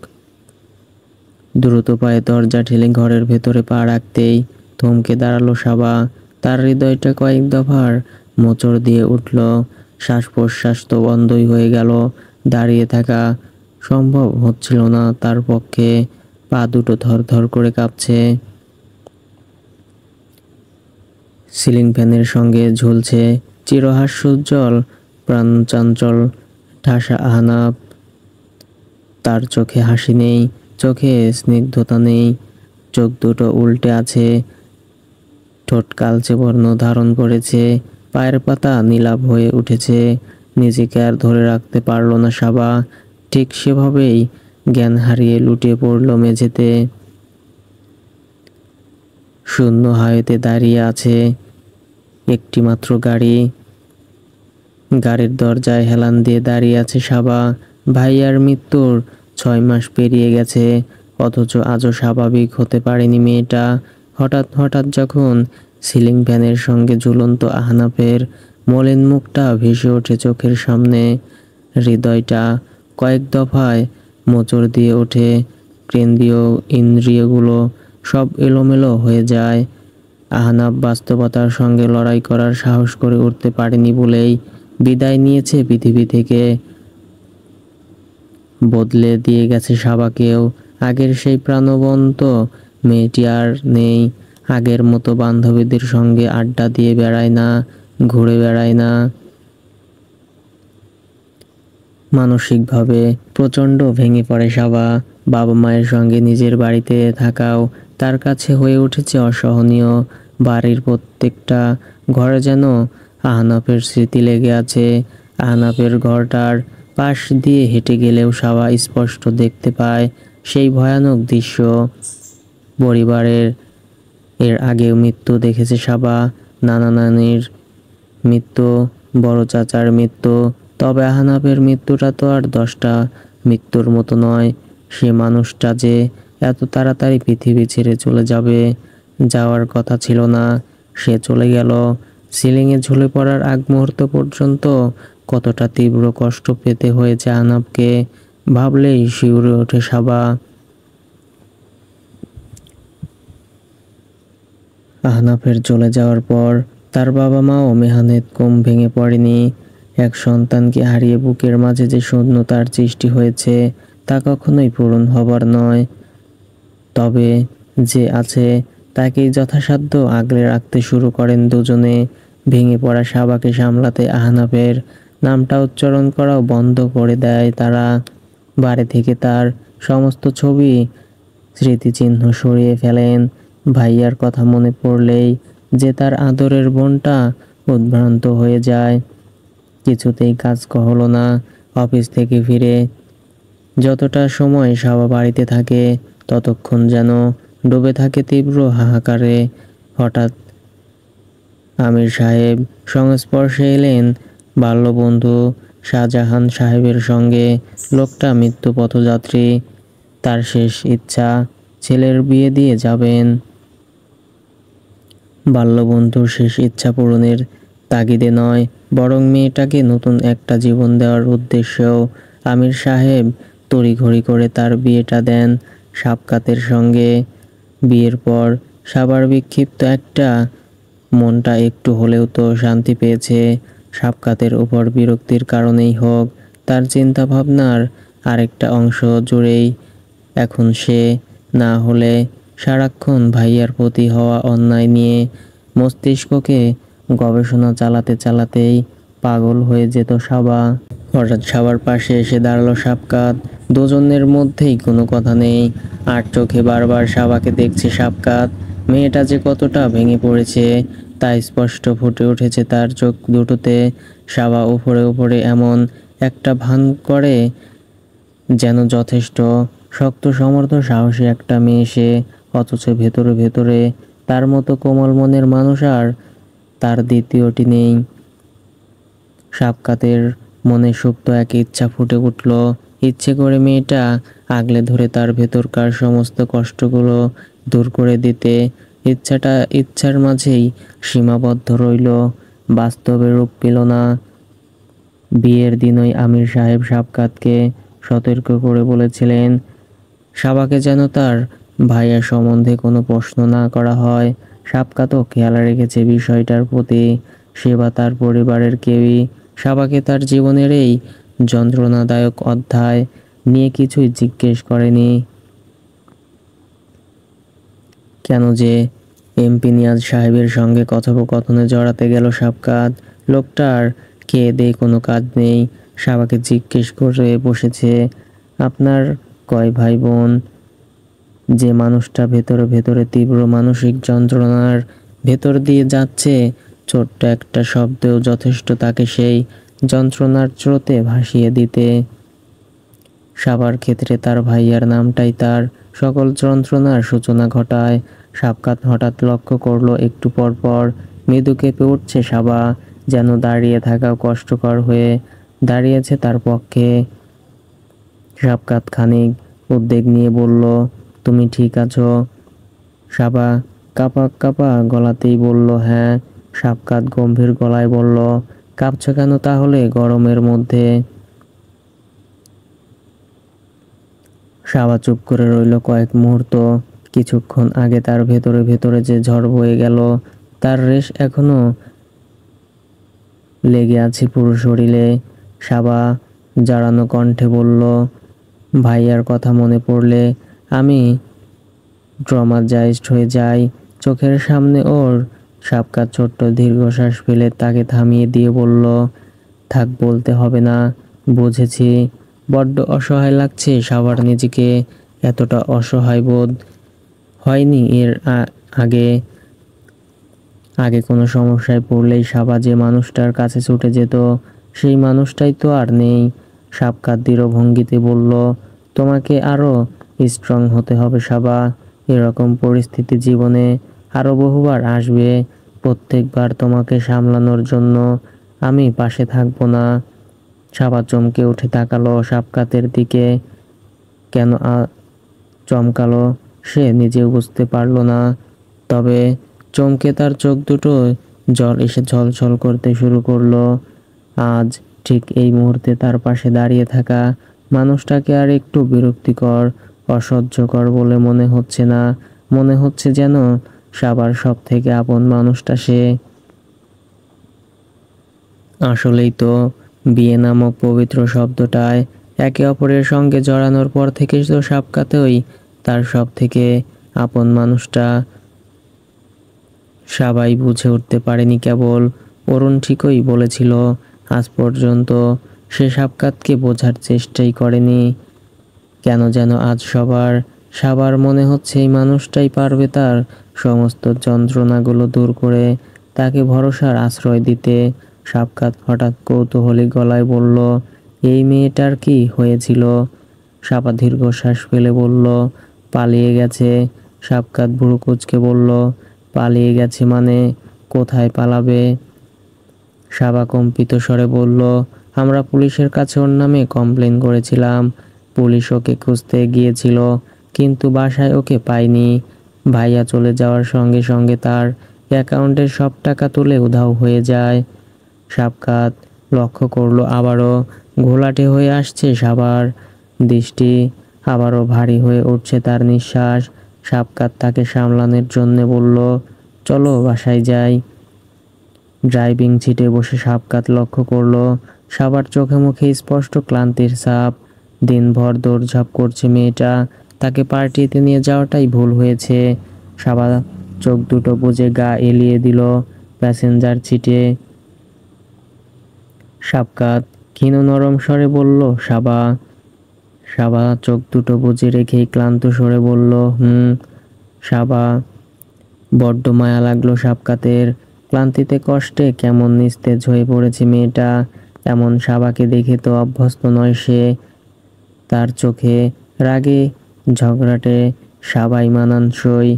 দ্রুত পায়ে দরজা ঠেলে ঘরের ভেতরে পা রাখতেই থমকে দাঁড়ালো সাবা। তার হৃদয়টা কয়েক দফার মোচড় দিয়ে উঠল। শ্বাস প্রশ্বাস তো বন্ধই হয়ে গেল। দাঁড়িয়ে থাকা সম্ভব হচ্ছিল না তার পক্ষে। পা দুটো ধরধর করে কাঁপছে। সিলিং ফ্যানের সঙ্গে ঝুলছে চিরহাস্যোজ্জ্বল প্রাণচাঞ্চল ঠাসা আহনাফ। তার চোখে হাসি নেই, চোখে স্নিগ্ধতা নেই। চোখ দুটো উল্টে আছে, ঠোঁট কালচে বর্ণ ধারণ করেছে, পায়ের পাতা নীলাভ হয়ে উঠেছে। নিজেকে আর ধরে রাখতে পারল না সাবা। ঠিক সেভাবেই জ্ঞান হারিয়ে লুটিয়ে পড়ল মেঝেতে। শূন্য হাইওয়েতে দাঁড়িয়ে আছে একটি মাত্র গাড়ি। গাড়ির দরজায় হেলান দিয়ে দাঁড়িয়ে আছে সাবা। ভাইয়ার মৃত্যুর 6 মাস পেরিয়ে গেছে, অথচ আজও স্বাভাবিক হতে পারেনি মেয়েটা। হঠাৎ হঠাৎ যখন সিলিং ফ্যানের সঙ্গে ঝুলন্ত আহনাফের মলিন মুখটা ভেসে ওঠে চোখের সামনে, হৃদয়টা কয়েক দফায় মোচড় দিয়ে ওঠে। কেন্দ্রীয় ইন্দ্রিয়গুলো সব এলোমেলো হয়ে যায়। আহনাফ বাস্তবতার সঙ্গে লড়াই করার সাহস করে উঠতে পারেনি বলেই বিদায় নিয়েছে পৃথিবী থেকে। বদলে দিয়ে গেছে সাবাকেও। আগের সেই প্রাণবন্ত মেয়েটি আর নেই। আগের মতো বান্ধবীদের সঙ্গে আড্ডা দিয়ে বেড়ায় না, ঘুরে বেড়ায় না। মানসিকভাবে প্রচণ্ড ভেঙে পড়ে সাবা। বাবা মায়ের সঙ্গে নিজের বাড়িতে থাকাও তার কাছে হয়ে উঠেছে অসহনীয়। বাড়ির প্রত্যেকটা ঘরে যেন আহনাফের স্মৃতি লেগে আছে। আহনাফের ঘরটার পাশ দিয়ে হেঁটে গেলেও সাবা স্পষ্ট দেখতে পায় সেই ভয়ানক দৃশ্য। পরিবারের এর আগেও মৃত্যু দেখেছে সাবা, নানা নানির মৃত্যু, বড় চাচার মৃত্যু। তবে আহনাফের মৃত্যুটা তো আর 10টা মৃত্যুর মতো নয়। সে মানুষটা যে এত তাড়াতাড়ি পৃথিবী ছেড়ে চলে যাবে, যাওয়ার কথা ছিল না, সে চলে গেল। সিলিংয়ে ঝুলে পড়ার আগ মুহূর্ত পর্যন্ত কতটা তীব্র কষ্ট পেতে হয়েছে আহনাফকে ভাবলেই শিউরে ওঠে সাবা। আহনাফের চলে যাওয়ার পর তার বাবা মাও মেহানেত কম ভেঙে পড়েনি। এক সন্তানকে হারিয়ে বুকের মাঝে যে শূন্যতার সৃষ্টি হয়েছে তা কখনোই পূরণ হবার নয়। তবে যে আছে তাকেই যথাসাধ্য আগলে রাখতে শুরু করেন দুজনে। ভেঙে পড়া সাবাকে সামলাতে আহনাফের নামটা উচ্চারণ করাও বন্ধ করে দেয় তারা। বাড়ি থেকে তার সমস্ত ছবি, স্মৃতিচিহ্ন সরিয়ে ফেলেন। ভাইয়ার কথা মনে পড়লেই যে তার আদরের বোনটা উদ্ভ্রান্ত হয়ে যায়। কিছুতেই কাজ হলো না। অফিস থেকে ফিরে যতটা সময় সাবা বাড়িতে থাকে ততক্ষণ যেন ডুবে থাকে তীব্র হাহাকারে। হঠাৎ আমির সাহেব সংস্পর্শে এলেন। বাল্যবন্ধু শাহজাহান সাহেবের সঙ্গে। লোকটা মৃত্যু পথযাত্রী। তার শেষ ইচ্ছা ছেলের বিয়ে দিয়ে যাবেন। বাল্যবন্ধুর শেষ ইচ্ছা পূরণের তাগিদে নয়, বরং মেয়েটাকে নতুন একটা জীবন দেওয়ার উদ্দেশ্যেও আমির সাহেব তড়িঘড়ি করে তার বিয়েটা দেন সাবকাতের সঙ্গে। বিয়ের পর সাবার বিক্ষিপ্ত একটা মনটা একটু হলেও তো শান্তি পেয়েছে। সাবকাতের উপর বিরক্তির কারণেই হোক, তার চিন্তা ভাবনার আরেকটা অংশ জুড়েই এখন সে না হলে সারাক্ষণ ভাইয়ার প্রতি হওয়া অন্যায় নিয়ে মস্তিষ্ককে গবেষণা চালাতে চালাতেই পাগল হয়ে যেত সাবা। হঠাৎ সাবার পাশে এসে দাঁড়ালো সাবকাত। দুজনের মধ্যেই কোনো কথা নেই, আর চোখে বারবার সাবাকে দেখছে সাবকাত। মেয়েটা যে কতটা ভেঙে পড়েছে তা স্পষ্ট ফুটে উঠেছে তার চোখ দুটোতে। সাবা উপরে উপরে এমন একটা ভান করে যেন যথেষ্ট শক্ত সমর্থ সাহসী একটা মেয়ে সে, অথচ ভেতরে ভেতরে তার মতো কোমল মনের মানুষ আর তার দ্বিতীয়টি নেই। সাবকাতের মনে সুপ্ত এক ইচ্ছা ফুটে উঠল, ইচ্ছে করে মেয়েটা আগলে ধরে তার ভেতরকার সমস্ত কষ্টগুলো দূর করে দিতে। ইচ্ছাটা ইচ্ছার মাঝেই সীমাবদ্ধ রইল, বাস্তবে রূপ পেল না। বিয়ের দিনই আমির সাহেব সাবকাতকে সতর্ক করে বলেছিলেন সাবাকে যেন তার ভাইয়া সম্বন্ধে কোনো প্রশ্ন না করা হয়। সাবকাতও খেয়াল রেখেছে বিষয়টার প্রতি। সে বা তার পরিবারের কেউই সাবাকে তার জীবনের এই যন্ত্রণাদায়ক অধ্যায় নিয়ে কিছুই জিজ্ঞেস করেনি। কেন যে এমপি নিয়াজ সাহেবের সঙ্গে কথোপকথনে জড়াতে গেল সাবকাত? লোকটার খেয়ে দেয়ে কোনো কাজ নেই। সাবাকে জিজ্ঞেস করে বসেছে, আপনার কয় ভাই বোন? যে মানুষটা ভেতরে ভেতরে তীব্র মানসিক যন্ত্রণার ভেতর দিয়ে যাচ্ছে, ছোট্ট একটা শব্দেও যথেষ্ট তাকে সেই যন্ত্রণার স্রোতে ভাসিয়ে দিতে। সাবার ক্ষেত্রে তার ভাইয়ার নামটাই তার সকল যন্ত্রণার সূচনা ঘটায়। সাবকাত হঠাৎ লক্ষ্য করলো একটু পর পর মৃদু কেঁপে উঠছে সাবা, যেন দাঁড়িয়ে থাকাও কষ্টকর হয়ে দাঁড়িয়েছে তার পক্ষে। সাবকাত খানিক উদ্বেগ নিয়ে বলল, তুমি ঠিক আছো? সাবা কাঁপা কাঁপা গলাতেই বলল, হ্যাঁ। সাবকাত গম্ভীর গলায় বলল, কাঁপছো কেন তাহলে গরমের মধ্যে? সাবা চুপ করে রইল কয়েক মুহূর্ত। কিছুক্ষণ আগে তার ভেতরে ভেতরে যে ঝড় বয়ে গেল তার রেশ এখনো লেগে আছে পুরো শরীরে। সাবা জাড়ানো কণ্ঠে বলল, ভাইয়ার কথা মনে পড়লে আমি ট্রমাজাইজড হয়ে যাই। চোখের সামনে ওর। সাবকাত ছোট্ট দীর্ঘশ্বাস ফেলে তাকে থামিয়ে দিয়ে বলল, থাক, বলতে হবে না, বুঝেছি। বড্ড অসহায় লাগছে সাবার। নিজেকে এতটা অসহায় বোধ হয়নি এর আগে। আগে কোনো সমস্যায় পড়লেই সাবা যে মানুষটার কাছে ছুটে যেত, সেই মানুষটাই তো আর নেই। সাবকাত দৃঢ় ভঙ্গিতে বলল, তোমাকে আরো স্ট্রং হতে হবে সাবা। এরকম পরিস্থিতি জীবনে আরো বহুবার আসবে। প্রত্যেকবার তোমাকে সামলানোর জন্য আমি পাশে থাকবো না। সাবা চমকে উঠে তাকালো সাবকাতের দিকে। কেন চমকালো সে নিজেও বুঝতে পারল না। তবে চমকে তার চোখ দুটো জল এসে ঝলঝল করতে শুরু করলো। আজ ঠিক এই মুহূর্তে তার পাশে দাঁড়িয়ে থাকা মানুষটাকে আর একটু বিরক্তিকর, অসহ্যকর বলে মনে হচ্ছে না। মনে হচ্ছে যেন সাবার সব থেকে আপন মানুষটা সে। আসলেই তো বিয়ে নামক পবিত্র শব্দটায় একে অপরের সঙ্গে জড়ানোর পর থেকে তো সাবকাতই তার সব থেকে আপন মানুষটা। সবাই বুঝে উঠতে পারেনি কেবল অরুণ ঠিকই বলেছিল। আজ পর্যন্ত সে সাবকাতকে বোঝার চেষ্টাই করেনি। কেন যেন আজ সাবার মনে হচ্ছে এই মানুষটাই পারবে তার সমস্ত যন্ত্রণাগুলো দূর করে তাকে ভরসার আশ্রয় দিতে। সাবকাত হঠাৎ কৌতূহলী গলায় বলল, এই মেয়েটার কি হয়েছিল? সাবা দীর্ঘশ্বাস ফেলে বলল, পালিয়ে গেছে। সাবকাত ভ্রু কুঁচকে বলল, পালিয়ে গেছে মানে? কোথায় পালাবে? সাবা কম্পিত স্বরে বলল, আমরা পুলিশের কাছে ওর নামে কমপ্লেন করেছিলাম। পুলিশ ওকে খুঁজতে গিয়েছিল, কিন্তু বাসায় ওকে পায়নি। ভাইয়া চলে যাওয়ার সঙ্গে সঙ্গে তার অ্যাকাউন্টের সব টাকা তুলে উধাও হয়ে যায়। সাবকাত লক্ষ্য করলো আবারও ঘোলাটে হয়ে আসছে সাবার দৃষ্টি, আবারও ভারী হয়ে উঠছে তার নিঃশ্বাস। সাবকাত তাকে সামলানোর জন্য বলল, চলো বাসায় যাই। ড্রাইভিং সিটে বসে সাবকাত লক্ষ্য করলো সাবার চোখে মুখে স্পষ্ট ক্লান্তির ছাপ। দিনভর দৌড়ঝাঁপ করছে মেয়েটা, তাকে পার্টিতে নিয়ে যাওয়াটাই ভুল হয়েছে। সাবা চোখ দুটো বুজে গা এলিয়ে দিল প্যাসেঞ্জার সিটে। সাবকাত ক্ষীণ নরম স্বরে বলল, সাবা। সাবা চোখ দুটো বুজে রেখেই ক্লান্ত স্বরে বলল, সাবা। বড্ড মায়া লাগলো সাবকাতের। ক্লান্তিতে কষ্টে কেমন নিস্তেজ হয়ে পড়েছে মেয়েটা। এমন সাবাকে দেখে তো অভ্যস্ত নয় সে। তার চোখে রাগে ঝগড়াটে সাবাই মানানসই।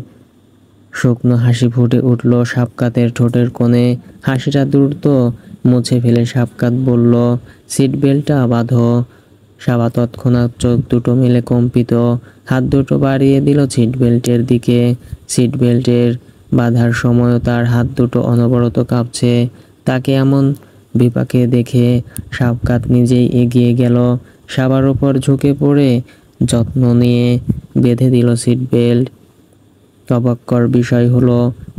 শুকনো হাসি ফুটে উঠল সাবকাতের ঠোঁটের কোণে। হাসিটা দ্রুত মুছে ফেলে সাবকাত বলল, সিট বেল্টটা বাঁধো। সাবা তৎক্ষণাৎ চোখ দুটো মেলে কম্পিত, হাত দুটো বাড়িয়ে দিল সিট বেল্টের দিকে। সিট বেল্টের বাঁধার সময়ও তার হাত দুটো অনবরত কাঁপছে। তাকে এমন বিপাকে দেখে সাবকাত নিজেই এগিয়ে গেল সাবার উপর, ঝুঁকে পড়ে যত্ন নিয়ে বেঁধে দিল সিট বেল্ট। অবাক্কর বিষয় হলো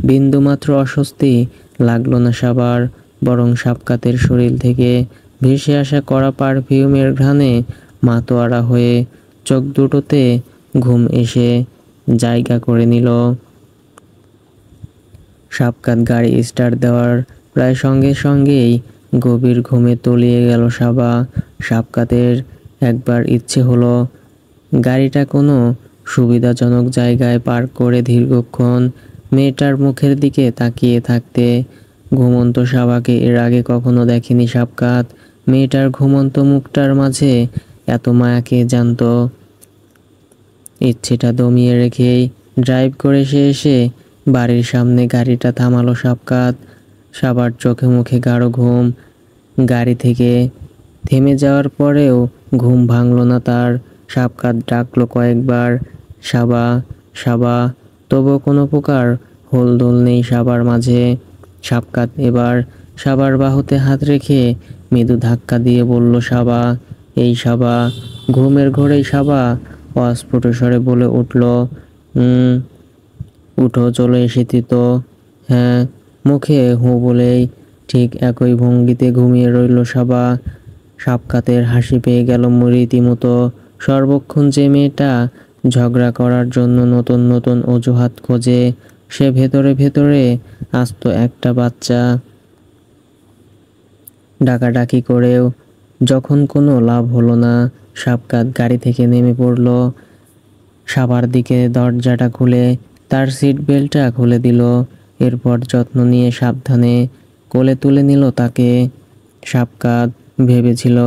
বিন্দুমাত্র অস্বস্তি লাগলো না সাবার, বরং সাবকাতের শরীর থেকে ভেসে আসা কড়া পারফিউমের ঘ্রাণে মাতোয়ারা হয়ে চোখ দুটোতে ঘুম এসে জায়গা করে নিল। সাবকাত গাড়ি স্টার্ট দেওয়ার প্রায় সঙ্গে সঙ্গেই গভীর ঘুমে তলিয়ে গেল সাবা। সাবকাতের একবার ইচ্ছে হলো গাড়িটা কোনো সুবিধাজনক জায়গায় পার্ক করে দীর্ঘক্ষণ মেয়েটার মুখের দিকে তাকিয়ে থাকতে। ঘুমন্ত সাবাকে এর আগে কখনো দেখেনি সাবকাত। মেয়েটার ঘুমন্ত মুখটার মাঝে এত মায়াকে জানতো। ইচ্ছেটা দমিয়ে রেখেই ড্রাইভ করে সে এসে বাড়ির সামনে গাড়িটা থামালো সাবকাত। সাবার চোখে মুখে গাঢ় ঘুম। গাড়ি থেকে থেমে যাওয়ার পরেও ঘুম ভাঙল না তার। সাবকাত ডাকলো কয়েকবার, সাবা, সাবা। তবুও কোনো প্রকার হোলদোল নেই সাবার মাঝে। সাবকাত এবার সাবার বাহুতে হাত রেখে মৃদু ধাক্কা দিয়ে বলল, সাবা, এই সাবা। ঘুমের ঘোরেই সাবা অস্ফুট স্বরে বলে উঠল, উঠো, চলে এসেছি তো। হ্যাঁ, মুখে হু বলেই ঠিক একই ভঙ্গিতে ঘুমিয়ে রইল সাবা। সাবকাতের হাসি পেয়ে গেল রীতিমতো। সর্বক্ষণ যে মেয়েটা ঝগড়া করার জন্য নতুন নতুন অজুহাত খোঁজে, সে ভেতরে ভেতরে আস্ত একটা বাচ্চা। ডাকাডাকি করেও যখন কোনো লাভ হলো না, সাবকাত গাড়ি থেকে নেমে পড়ল। সাবার দিকে দরজাটা খুলে তার সিট বেল্টটা খুলে দিল। এরপর যত্ন নিয়ে সাবধানে কোলে তুলে নিল তাকে। সাবকাত ভেবেছিল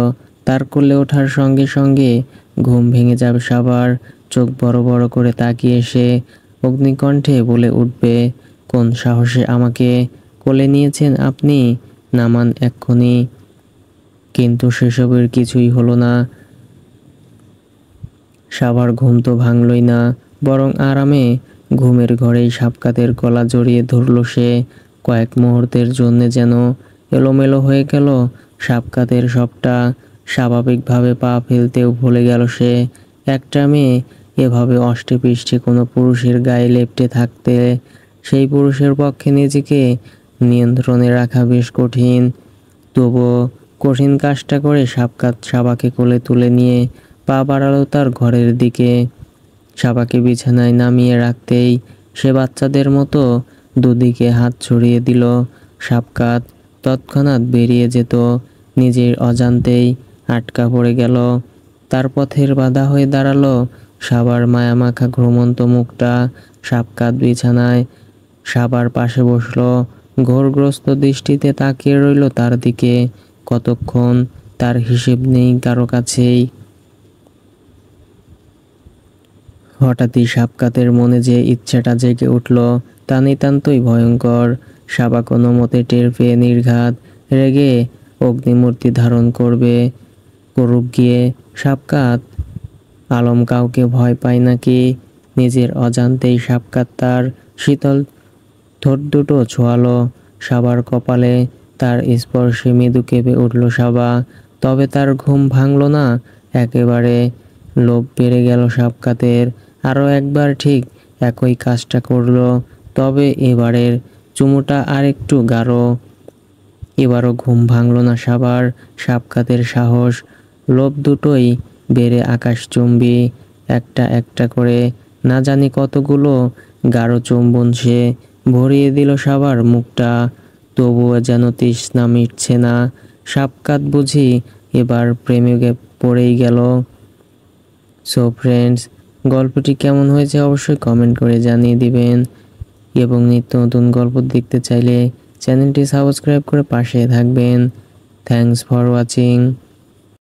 তার কোলে ওঠার সঙ্গে সঙ্গে ঘুম ভেঙে যাবে সাবার। চোখ বড় বড় করে তাকিয়ে সে অগ্নিকণ্ঠে বলে উঠবে, কোন সাহসে আমাকে কোলে নিয়েছেন আপনি? নামান এক্ষুনি। কিন্তু সেসবের কিছুই হলো না। সাবার ঘুম তো ভাঙলই না, বরং আরামে ঘুমের ঘরেই সাবকাতের গলা জড়িয়ে ধরল সে। কয়েক মুহূর্তের জন্যে যেন এলোমেলো হয়ে গেল সাবকাতের সবটা। স্বাভাবিকভাবে পা ফেলতেও ভুলে গেল সে। একটা মেয়ে এভাবে অষ্টে-পৃষ্ঠে কোনো পুরুষের গায়ে লেপ্টে থাকতে সেই পুরুষের পক্ষে নিজেকে নিয়ন্ত্রণে রাখা বেশ কঠিন। তবুও কঠিন কাজটা করে সাবকাত সাবাকে কোলে তুলে নিয়ে পা বাড়ালো তার ঘরের দিকে। সাবাকে বিছানায় নামিয়ে রাখতেই সে বাচ্চাদের মতো দুদিকে হাত ছড়িয়ে দিল। সাবকাত তৎক্ষণাৎ বেরিয়ে যেত, নিজের অজান্তেই আটকা পড়ে গেল। তার পথের বাধা হয়ে দাঁড়ালো সাবার মায়ামাখা ঘুমন্ত মুখটা। সাবকাত বিছানায় সাবার পাশে বসলো, ঘোরগ্রস্ত দৃষ্টিতে তাকিয়ে রইল তার দিকে। কতক্ষণ তার হিসেব নেই কারো কাছেই। হঠাৎই সাবকাতের মনে যে ইচ্ছাটা জেগে উঠল তা নিতান্তই ভয়ঙ্কর। সাবা কোনো মতে টের পেয়ে নির্ঘাত রেগে অগ্নিমূর্তি ধারণ করুক গিয়ে। সাবকাত আলম কাউকে ভয় পায় নাকি? নিজের অজান্তেই সাবকাত তার শীতল ঠোঁট দুটো ছোঁয়ালো সাবার কপালে। তার স্পর্শে মৃদু কেঁপে উঠল সাবা। তবে তার ঘুম ভাঙল না একেবারে। লোভ বেড়ে গেল সাবকাতের। আরও একবার ঠিক একই কাজটা করল, তবে এবারের চুমুটা আরেকটু গাঢ়। এবারও ঘুম ভাঙল না সাবার। সাবকাতের সাহস লোভ দুটোই বেড়ে আকাশচুম্বী। একটা একটা করে না জানি কতগুলো গাঢ় চুম্বন সে ভরিয়ে দিল সাবার মুখটা। তবুও যেন তৃষ্ণা মিটছে না। সাবকাত বুঝি এবার প্রেমে পড়েই গেল। সো ফ্রেন্ডস, গল্পটি কেমন হয়েছে অবশ্যই কমেন্ট করে জানিয়ে দিবেন, এবং নিত্য নতুন গল্প দেখতে চাইলে চ্যানেলটি সাবস্ক্রাইব করে পাশে থাকবেন। Thanks for watching.